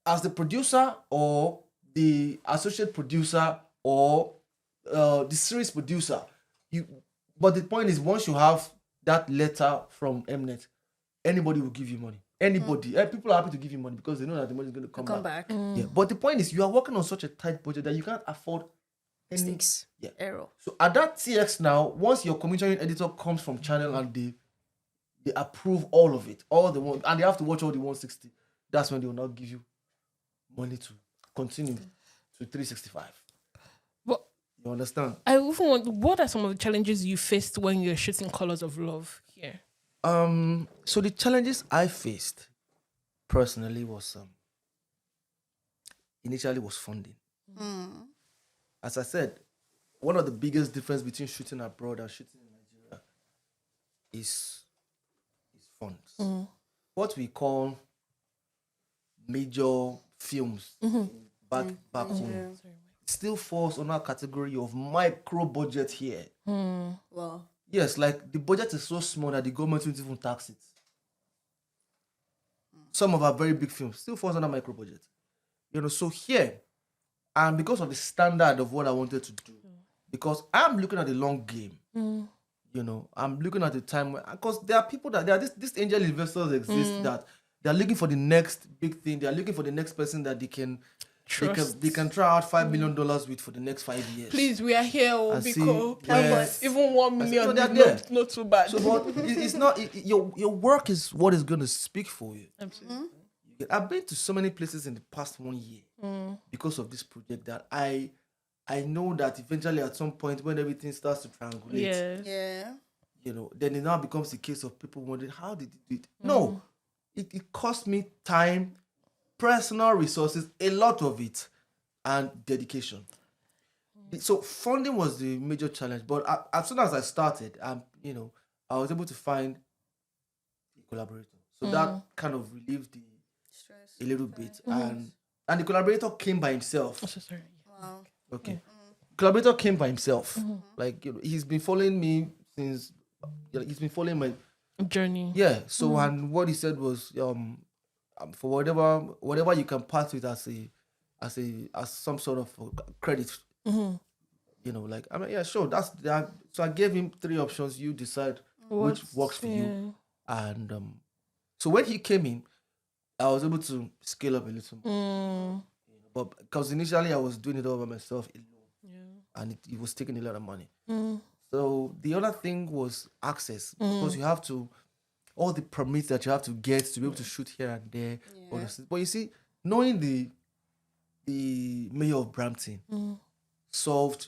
as the producer or the associate producer or the series producer, but the point is once you have that letter from Mnet, anybody will give you money. Anybody, people are happy to give you money because they know that the money is going to come back. Yeah, but the point is, you are working on such a tight budget that you can't afford any Mistakes. Yeah. Error. So at that TX now, once your commissioning editor comes from channel and they approve all of it, all the one, and they have to watch all the 160, that's when they will now give you money to continue to 365. But You understand? I often wonder, what are some of the challenges you faced when you're shooting Colors of Love here? So the challenges I faced personally was initially was funding. As I said, one of the biggest difference between shooting abroad and shooting in Nigeria is funds. What we call major films back home still falls on our category of micro budget here. Wow. Yes, like the budget is so small that the government won't even tax it. Some of our very big films still falls under micro budget. So here, and because of the standard of what I wanted to do, because I'm looking at the long game, I'm looking at the time because there are people that these angel investors exist that they're looking for the next big thing. They're looking for the next person that they can try out $5 million with for the next 5 years. Please, we are here, because even 1 million is not too bad. So, but it's not your work is what is going to speak for you. Absolutely. I've been to so many places in the past 1 year because of this project that I know that eventually at some point when everything starts to triangulate, then it now becomes a case of people wondering, how did you do it? No, it cost me time, personal resources, a lot of it, and dedication. So funding was the major challenge, but as soon as I started, I was able to find a collaborator. So that kind of relieved the stress a little bit, and the collaborator came by himself. Oh, so sorry. Wow. Okay. Collaborator came by himself. Like, he's been following me since, he's been following my journey. Yeah. So, and what he said was, for whatever you can pass with as some sort of credit, like, I mean, yeah, sure. That's that. So I gave him 3 options. You decide which works for you. And so when he came in, I was able to scale up a little more. But because initially I was doing it all by myself alone, and it was taking a lot of money. So the other thing was access, because you have to, all the permits that you have to get to be able to shoot here and there. But you see, knowing the mayor of Brampton solved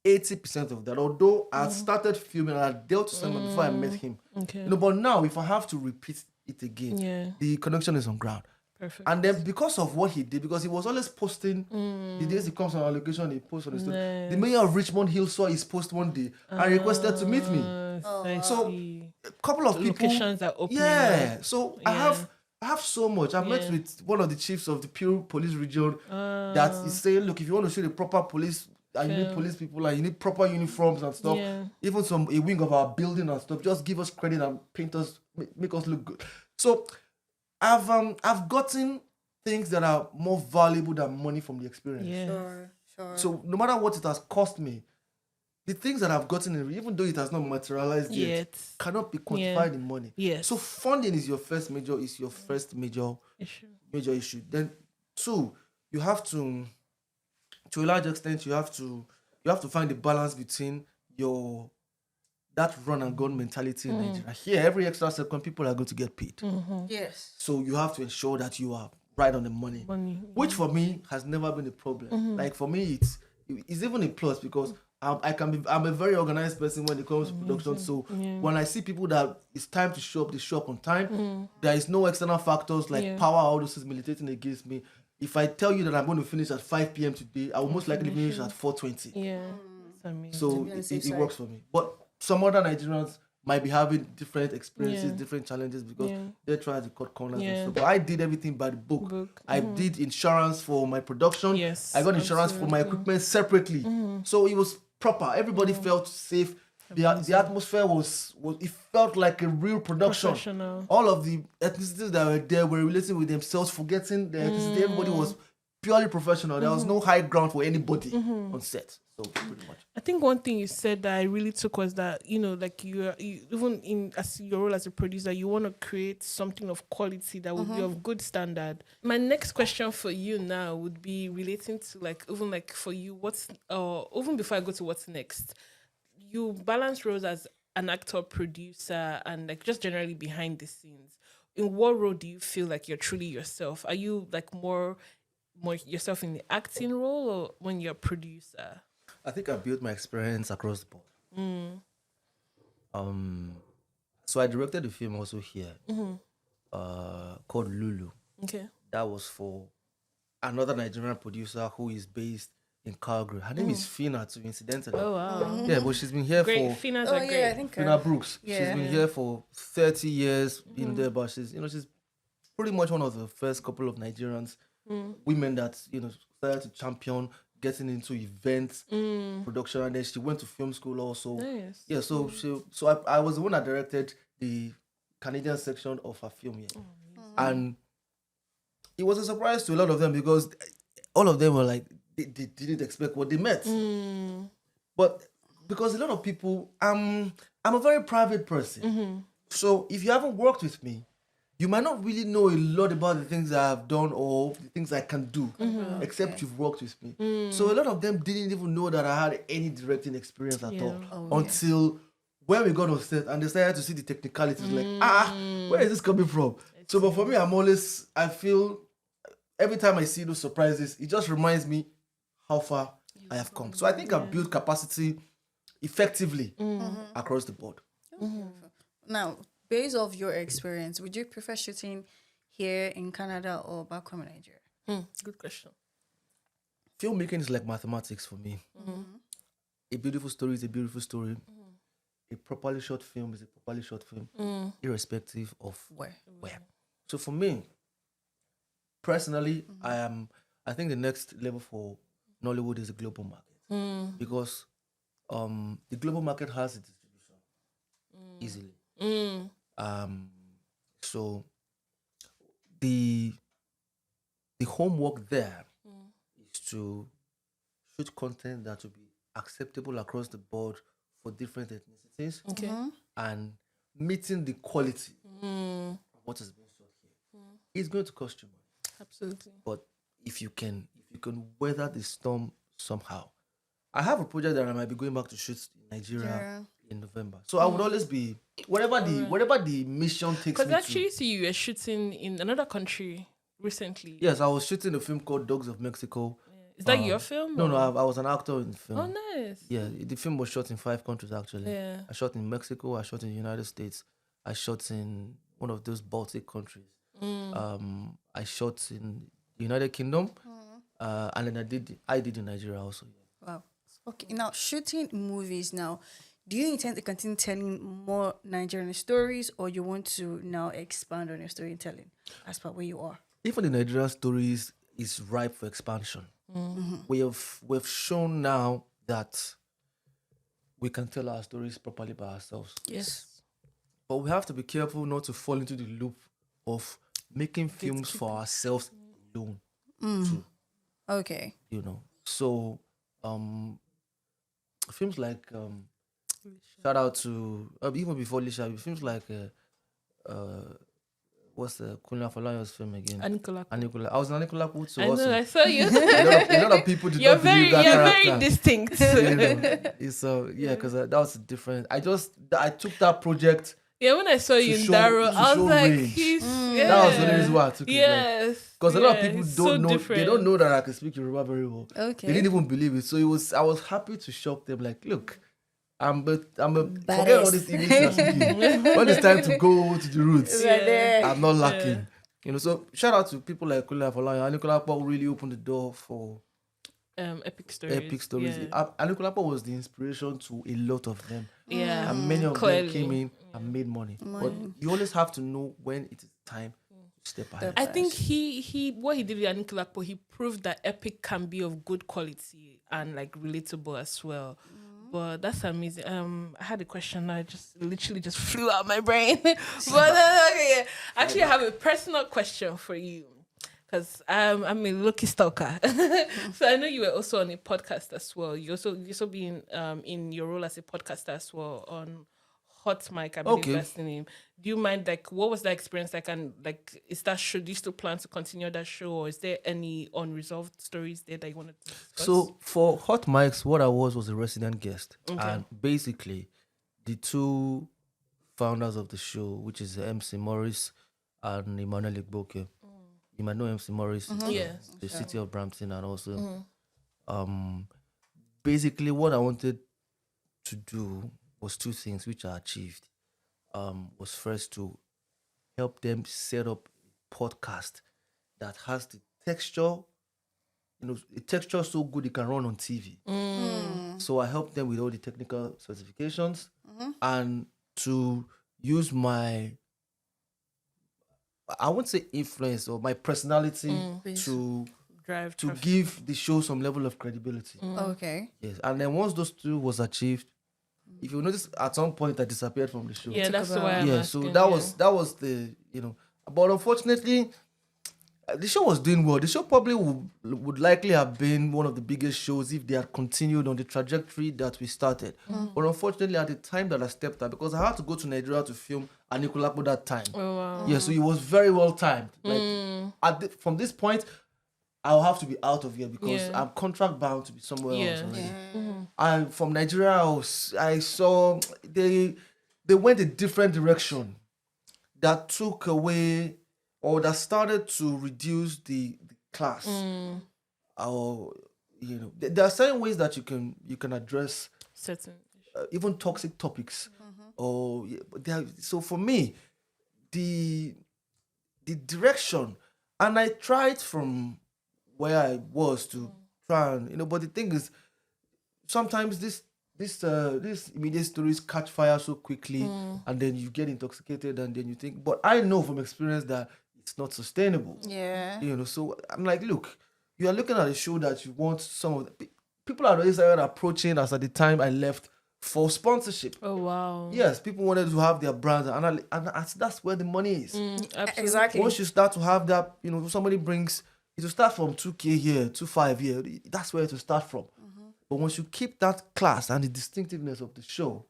80% of that. Although I started filming and I dealt with someone before I met him. Okay. But now if I have to repeat it again, the connection is on ground. Perfect. And then because of what he did, because he was always posting, the days he comes on our location, he posts on his story. The mayor of Richmond Hill saw his post one day and requested to meet me. So a couple of people, locations are opening. So I have so much. I met with one of the chiefs of the Pure Police Region that is saying, look, if you want to shoot a proper police, and you need police people, and you need proper uniforms and stuff, even a wing of our building and stuff, just give us credit and paint us, make us look good. So I've gotten things that are more valuable than money from the experience. Sure. So no matter what it has cost me, the things that I've gotten, even though it has not materialized yet, cannot be quantified in money. So funding is your first major issue. Then 2, you have to a large extent, you have to find the balance between that run and gun mentality in Nigeria. Here, every extra second, people are going to get paid. Yes. So you have to ensure that you are right on the money. Which for me has never been a problem. Like for me, it's even a plus, because I'm a very organized person when it comes to production. So when I see people that it's time to show up, they show up on time. There is no external factors like power, all those things militating against me. If I tell you that I'm going to finish at 5 p.m. today, I will most likely finish at 4:20. So it works for me. But some other Nigerians might be having different experiences, different challenges, because they're trying to cut corners and stuff. But I did everything by the book. I did insurance for my production. I got insurance for my equipment separately. So it was proper. Everybody felt safe. The atmosphere was it felt like a real production. All of the ethnicities that were there were relating with themselves, forgetting their ethnicity. Everybody was purely professional. There was no high ground for anybody on set. So pretty much. I think one thing you said that I really took was that, you know, like you even in as your role as a producer, you want to create something of quality that would be of good standard. My next question for you now would be relating to like, even like for you, even before I go to what's next, you balance roles as an actor, producer, and like just generally behind the scenes. In what role do you feel like you're truly yourself? Are you like more yourself in the acting role or when you're a producer? I think I built my experience across the board. So I directed a film also here called Lulu. Okay. That was for another Nigerian producer who is based in Calgary. Her name is Fina, too, incidentally. Oh, wow. Yeah, but she's been here Great. for... Fina's are great. I think Fina Brooks. Yeah. She's been here for 30 years, been there, but she's pretty much one of the first couple of Nigerians, women that, started to champion getting into events, production, and then she went to film school also. Nice. Yeah, so I was the one that directed the Canadian section of her film here. And it was a surprise to a lot of them because all of them were like, they didn't expect what they met. But because a lot of people, I'm a very private person. So if you haven't worked with me, you might not really know a lot about the things I have done or the things I can do, except you've worked with me. So a lot of them didn't even know that I had any directing experience at all until when we got on set and they started to see the technicalities. Like, where is this coming from? So, but for me, I feel every time I see those surprises, it just reminds me how far I have come. So I think I've built capacity effectively across the board. Now, based off your experience, would you prefer shooting here in Canada or back home in Nigeria? Good question. Filmmaking is like mathematics for me. A beautiful story is a beautiful story. A properly shot film is a properly shot film, irrespective of where. So for me, personally, I think the next level for Nollywood is the global market. Because the global market has a distribution easily. So the homework there is to shoot content that will be acceptable across the board for different ethnicities, and meeting the quality of what is being shot here. It's going to cost you money. Absolutely. But if you can weather the storm somehow. I have a project that I might be going back to shoot in Nigeria in November. So I would always be whatever the mission takes me to. Because actually, see, you were shooting in another country recently. Yes, I was shooting a film called Dogs of Mexico. Is that your film? No, I was an actor in the film. Oh, nice. Yeah, the film was shot in 5 countries actually. Yeah. I shot in Mexico, I shot in the United States, I shot in one of those Baltic countries. I shot in the United Kingdom, and then I did in Nigeria also. Wow. Okay, now shooting movies now, do you intend to continue telling more Nigerian stories, or you want to now expand on your storytelling as per where you are? Even the Nigerian stories is ripe for expansion. We've shown now that we can tell our stories properly by ourselves. Yes. But we have to be careful not to fall into the loop of making films for ourselves alone. Too. Okay. So films like shout out to even before Lisha, films like what's the Kunle Afolayan's film again? Anikulapo. I was in Anikulapo too. I know, I saw you. a lot of people did not believe that character. You're very distinct. It's because that was different. I took that project. Yeah, when I saw you in that role, I was like, that was the reason why I took it. Yes. Because a lot of people don't know. Different. They don't know that I can speak Yoruba very well. Okay. They didn't even believe it. So I was happy to shock them. Like, look, forget all this English I'm speaking. When it's time to go to the roots, I'm not lacking. So shout out to people like Kunle Afolayan. Anikulapo really opened the door for epic stories. Yeah. Anikulapo was the inspiration to a lot of them. Yeah. And many of them came in and made money. But you always have to know when it is time to step ahead. I think he what he did with Anikulapo, he proved that epic can be of good quality and like relatable as well. But that's amazing. I had a question that literally just flew out my brain. But actually, I have a personal question for you. because I'm a lucky stalker. So I know you were also on a podcast as well. You also been in your role as a podcaster as well on Hot Mic, I believe that's the name. Do you mind, like, what was that experience like? And like, is that show? Do you still plan to continue that show, or is there any unresolved stories there that you wanted to discuss? So for Hot Mics, what I was a resident guest, and basically the two founders of the show, which is MC Morris and Emmanuel Igboke. You might know MC Morris, the city of Brampton, and also basically what I wanted to do was two things which I achieved. Was first to help them set up a podcast that has the texture, a texture so good it can run on TV. So I helped them with all the technical certifications and to use my, I won't say influence, or my personality to drive to traffic. give the show some level of credibility. Okay. Yes, and then once those two was achieved, if you notice, at some point I disappeared from the show. Yeah, that's why I'm asking. So that was the but unfortunately, the show was doing well. The show probably would likely have been one of the biggest shows if they had continued on the trajectory that we started. But unfortunately, at the time that I stepped out, because I had to go to Nigeria to film Anikulapo that time. Oh, wow. Yeah, so it was very well timed. Like from this point, I'll have to be out of here because I'm contract bound to be somewhere else already. And from Nigeria, I saw they went a different direction that took away, or that started to reduce the class. Or there are certain ways that you can address Certain. even toxic topics. Or so for me, the direction, and I tried from where I was to try and but the thing is, sometimes this immediate stories catch fire so quickly, and then you get intoxicated, and then you think. But I know from experience that it's not sustainable. Yeah. So I'm like, look, you are looking at a show that you want some of the people are already started approaching us at the time I left for sponsorship. Oh, wow. Yes, people wanted to have their brands, and that's where the money is. Absolutely. Exactly. Once you start to have that, somebody brings, it will start from 2K here, 2.5 here. That's where it will start from. But once you keep that class and the distinctiveness of the show,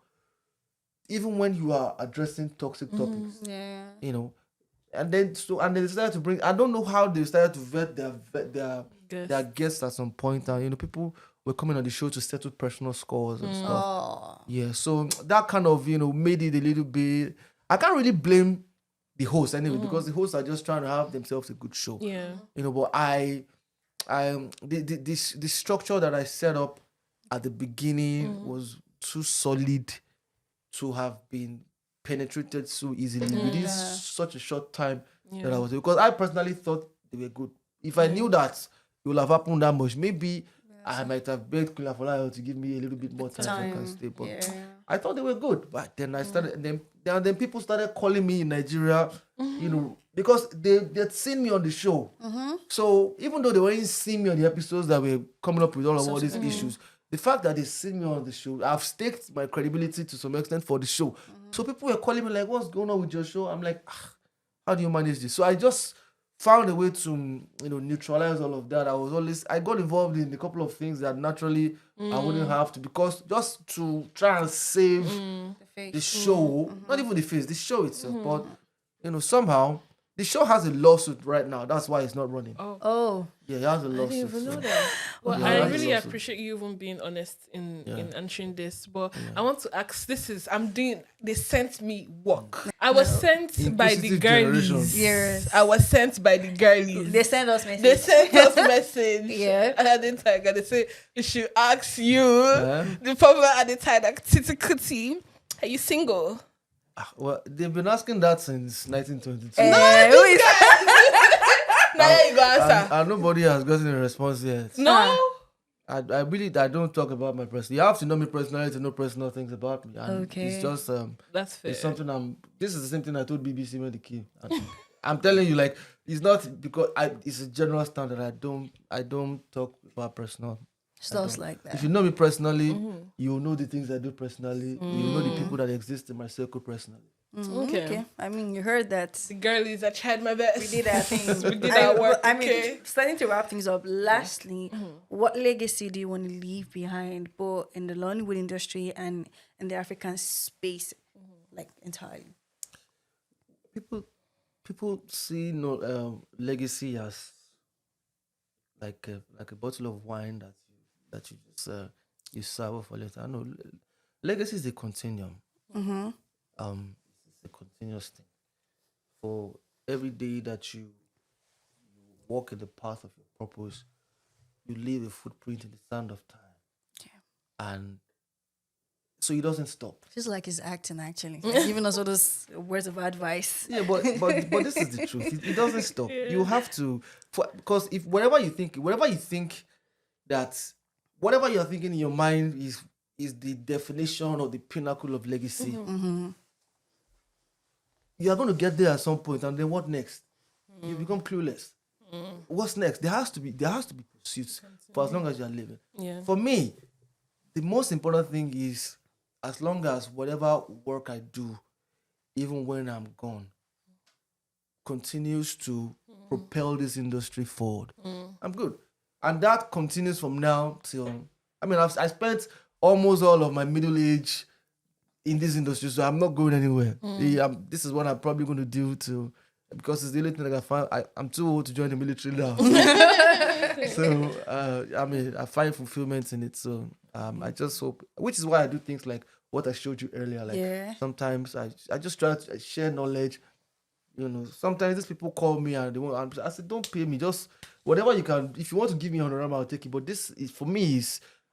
even when you are addressing toxic topics, Yeah. and then they decided to bring. I don't know how they started to vet their guests at some point. And people were coming on the show to settle personal scores and stuff. Oh. Yeah, so that kind of made it a little bit. I can't really blame the host anyway, because the hosts are just trying to have themselves a good show. Yeah. But the structure that I set up at the beginning was too solid to have been penetrated so easily within such a short time that I was, because I personally thought they were good. If I knew that it would have happened that much, maybe I might have begged Queen Afolayo to give me a little bit more time so I can stay. But I thought they were good. But then I started, then people started calling me in Nigeria, because they'd seen me on the show. So even though they weren't seeing me on the episodes that were coming up with all these issues, the fact that they see me on the show, I've staked my credibility to some extent for the show. So people were calling me like, what's going on with your show? I'm like, how do you manage this? So I just found a way to, neutralize all of that. I got involved in a couple of things that naturally I wouldn't have to, because just to try and save the show, not even the face, the show itself. But, somehow, the show has a lawsuit right now. That's why it's not running. Oh. Yeah, it has a I lawsuit. didn't even know so- that. Well, Yeah, I that's really awesome. appreciate you even being honest in answering this. But I want to ask, they sent me work. I was sent by the Inquisitive girlies. generation. Yes. I was sent by the girlies. They send us messages. They sent us message. Yeah. And AdeTiger, they say, we should ask you, Yeah. the former AdeTiger, Titi, are you single? Well, they've been asking that since 1922. Who is Now you go answer. And nobody has gotten a response yet. No? I don't talk about my personal. You have to know me personally to know personal things about me. And Okay. It's just That's fair. it's something this is the same thing I told BBC when they came. I'm telling you, like, it's not because it's a general standard. I don't talk about personal Stuff like that. If you know me personally, you know the things I do personally. You know the people that exist in my circle personally. Okay. I mean, you heard that. The girlies, I tried my best. We did our things. We did our work. I mean, starting to wrap things up. Lastly, what legacy do you want to leave behind, both in the Nollywood industry and in the African space, like entirely? People see legacy as like a bottle of wine that you just you serve for later. I know legacy is a continuum. It's a continuous thing. For every day that you walk in the path of your purpose, you leave a footprint in the sand of time. And so it doesn't stop. Just like his acting, actually. Like giving us all those words of advice. Yeah, but this is the truth. It doesn't stop. You have to, because if whatever you think that whatever you're thinking in your mind is the definition or the pinnacle of legacy, you are going to get there at some point, and then what next? You become clueless. What's next? There has to be pursuits for as long as you are living. Yeah. For me, the most important thing is, as long as whatever work I do, even when I'm gone, continues to propel this industry forward, I'm good. And that continues from now till, I spent almost all of my middle age in this industry, so I'm not going anywhere. This is what I'm probably going to do till, because it's the only thing that I find. I'm too old to join the military now. So, I find fulfillment in it. So, I just hope, which is why I do things like what I showed you earlier. Like sometimes I just try to share knowledge. Sometimes these people call me and they want. I said, don't pay me. Just whatever you can. If you want to give me honorable, I'll take it. But this is, for me,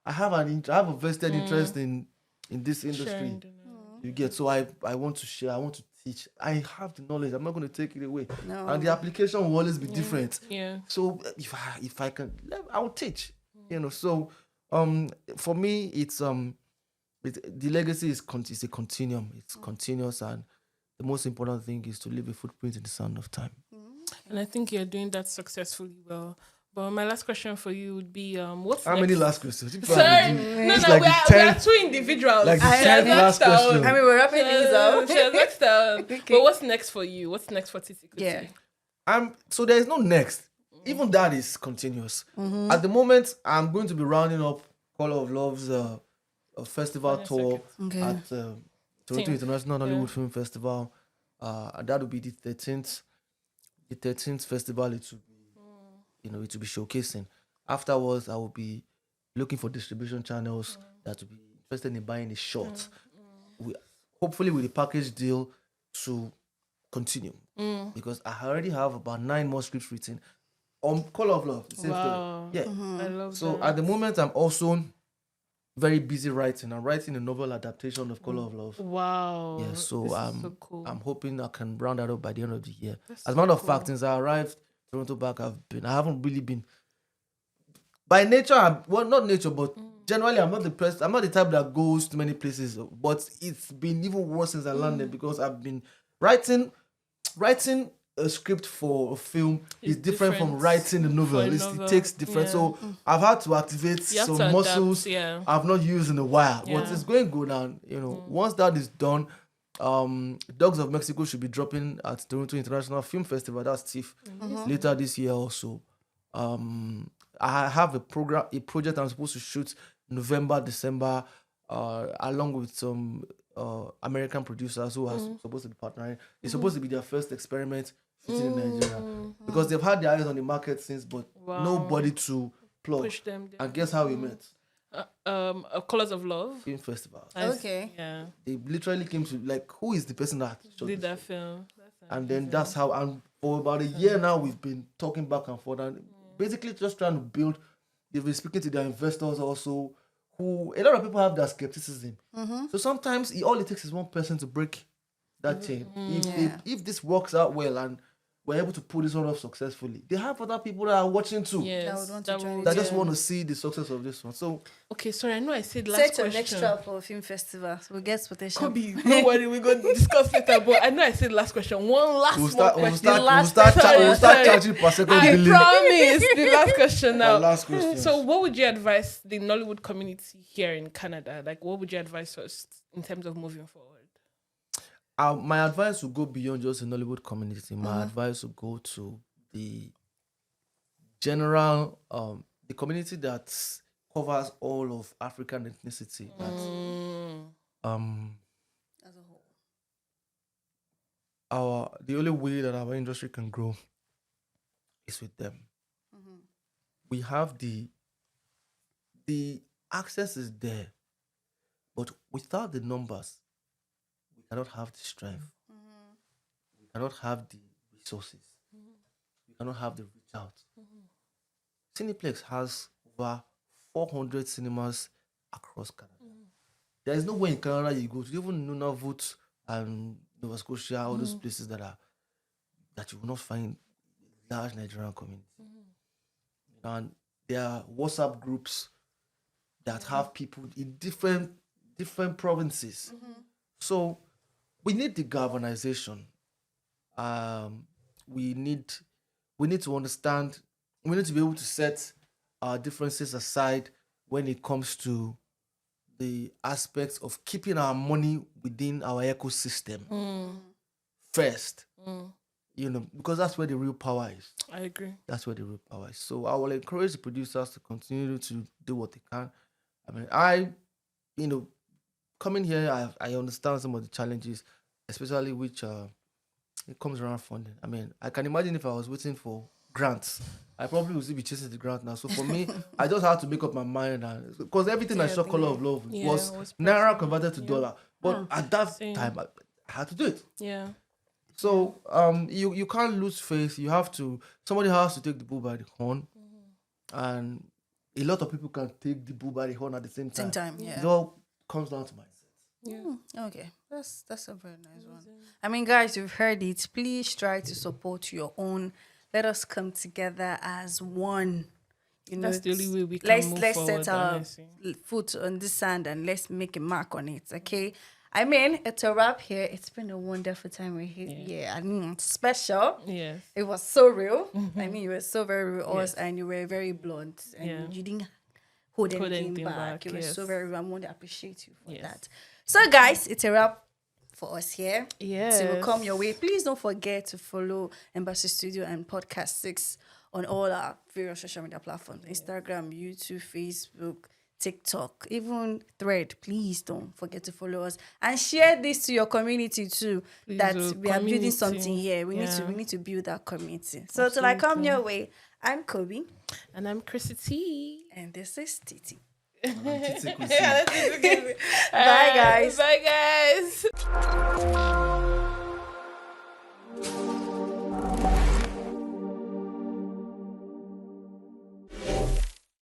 I have a vested interest in this industry. You get, so I want to share. I want to teach. I have the knowledge. I'm not going to take it away. No. And the application will always be different. Yeah. So if I can, I will teach. So for me, it's the legacy is a continuum. It's continuous, and the most important thing is to leave a footprint in the sand of time. And I think you're doing that successfully well. But my last question for you would be, what's How next? many last questions? Sorry, no, like we are two individuals. Like the 10th last question. We're wrapping things up. Okay. But what's next for you? What's next for Titi? Yeah. So there is no next. Even that is continuous. At the moment, I'm going to be rounding up Call of Love's festival tour at Toronto International Nollywood Film Festival. And that will be the 13th. The 13th festival. It will be showcasing. Afterwards, I will be looking for distribution channels that will be interested in buying a short. Hopefully with a package deal to continue. Because I already have about 9 more scripts written on Call of Love. Wow. Yeah. I love so that. At the moment, I'm also very busy writing. I'm writing a novel adaptation of Call of Love. Wow. Yeah, so so cool. I'm hoping I can round that up by the end of the year. As a matter of fact, since I arrived Toronto back, I haven't really been, by nature, not nature, but generally I'm not the type that goes to many places, but it's been even worse since I landed, because I've been writing a script for a film is different from writing a novel. It takes different. So I've had to activate some muscles I've not used in a while, but it's going good. And once that is done, Dogs of Mexico should be dropping at Toronto International Film Festival. That's TIFF later this year also. I have a project I'm supposed to shoot November, December, along with some American producers who are supposed to be partnering. It's supposed to be their first experiment shooting in Nigeria, because they've had their eyes on the market since, but nobody to plug. Push them down. And guess how we met? Colors of Love Film Festival. Okay. Yeah. They literally came to who is the person that did that film? And then that's how. And for about a year now, we've been talking back and forth, and basically just trying to build. They've been speaking to their investors also, who a lot of people have their skepticism. So sometimes all it takes is one person to break that chain. If this works out well, and were able to pull this one off successfully, they have other people that are watching too. Yes, That would want to join it. That just want to see the success of this one. So okay, sorry, I know I said last Set question. an extra for film festival. We'll get quotation. Could be. Don't worry, we're going to discuss later. But I know I said last question. One last we'll more start, we'll question. start, we'll start charging per second I billing. promise. The last question now. Our last question. So, what would you advise the Nollywood community here in Canada? Like, what would you advise us in terms of moving forward? My advice would go beyond just the Nollywood community. My advice would go to the general, the community that covers all of African ethnicity. That, As a whole. the only way that our industry can grow is with them. We have the access is there, but without the numbers, we cannot have the strength. We cannot have the resources. We cannot have the reach out. Cineplex has over 400 cinemas across Canada. There is no way in Canada you go to, even Nunavut and Nova Scotia, all those places that you will not find large Nigerian community. And there are WhatsApp groups that have people in different provinces. So we need the galvanization. We need to understand. We need to be able to set our differences aside when it comes to the aspects of keeping our money within our ecosystem first. You know, because that's where the real power is. I agree. That's where the real power is. So I will encourage the producers to continue to do what they can. I mean, coming here, I understand some of the challenges, especially which it comes around funding. I mean, I can imagine if I was waiting for grants, I probably would still be chasing the grant now. So for me, I just had to make up my mind, because everything I saw Color of Love was Naira converted to dollar. But at that time, I had to do it. Yeah. So you can't lose faith. Somebody has to take the bull by the horn, and a lot of people can take the bull by the horn at the same time. It all comes down to mindset. Okay, that's a very nice one. I mean, guys, you've heard it. Please try to support your own. Let us come together as one. You know, That's the only way we can move let's forward. set our Honestly. foot on the sand and let's make a mark on it. Okay. I mean, it's a wrap here. It's been a wonderful time with you. Yeah, I mean, special. Yes. It was so real. I mean, you were so very real with us, and you were very blunt, and you didn't hold anything back. You were so very real. I want to appreciate you for that. So, guys, it's a wrap for us here. Yes. So we'll come your way. Please don't forget to follow Embassy Studio and PageSix on all our various social media platforms: Instagram, YouTube, Facebook, TikTok, even Thread. Please don't forget to follow us and share this to your community too. Please, that we are building community. something here. We need to build that community. So till I come your way, I'm Kobe, And I'm Chrissy T. and this is Titi. Titi, Bye guys. Bye guys.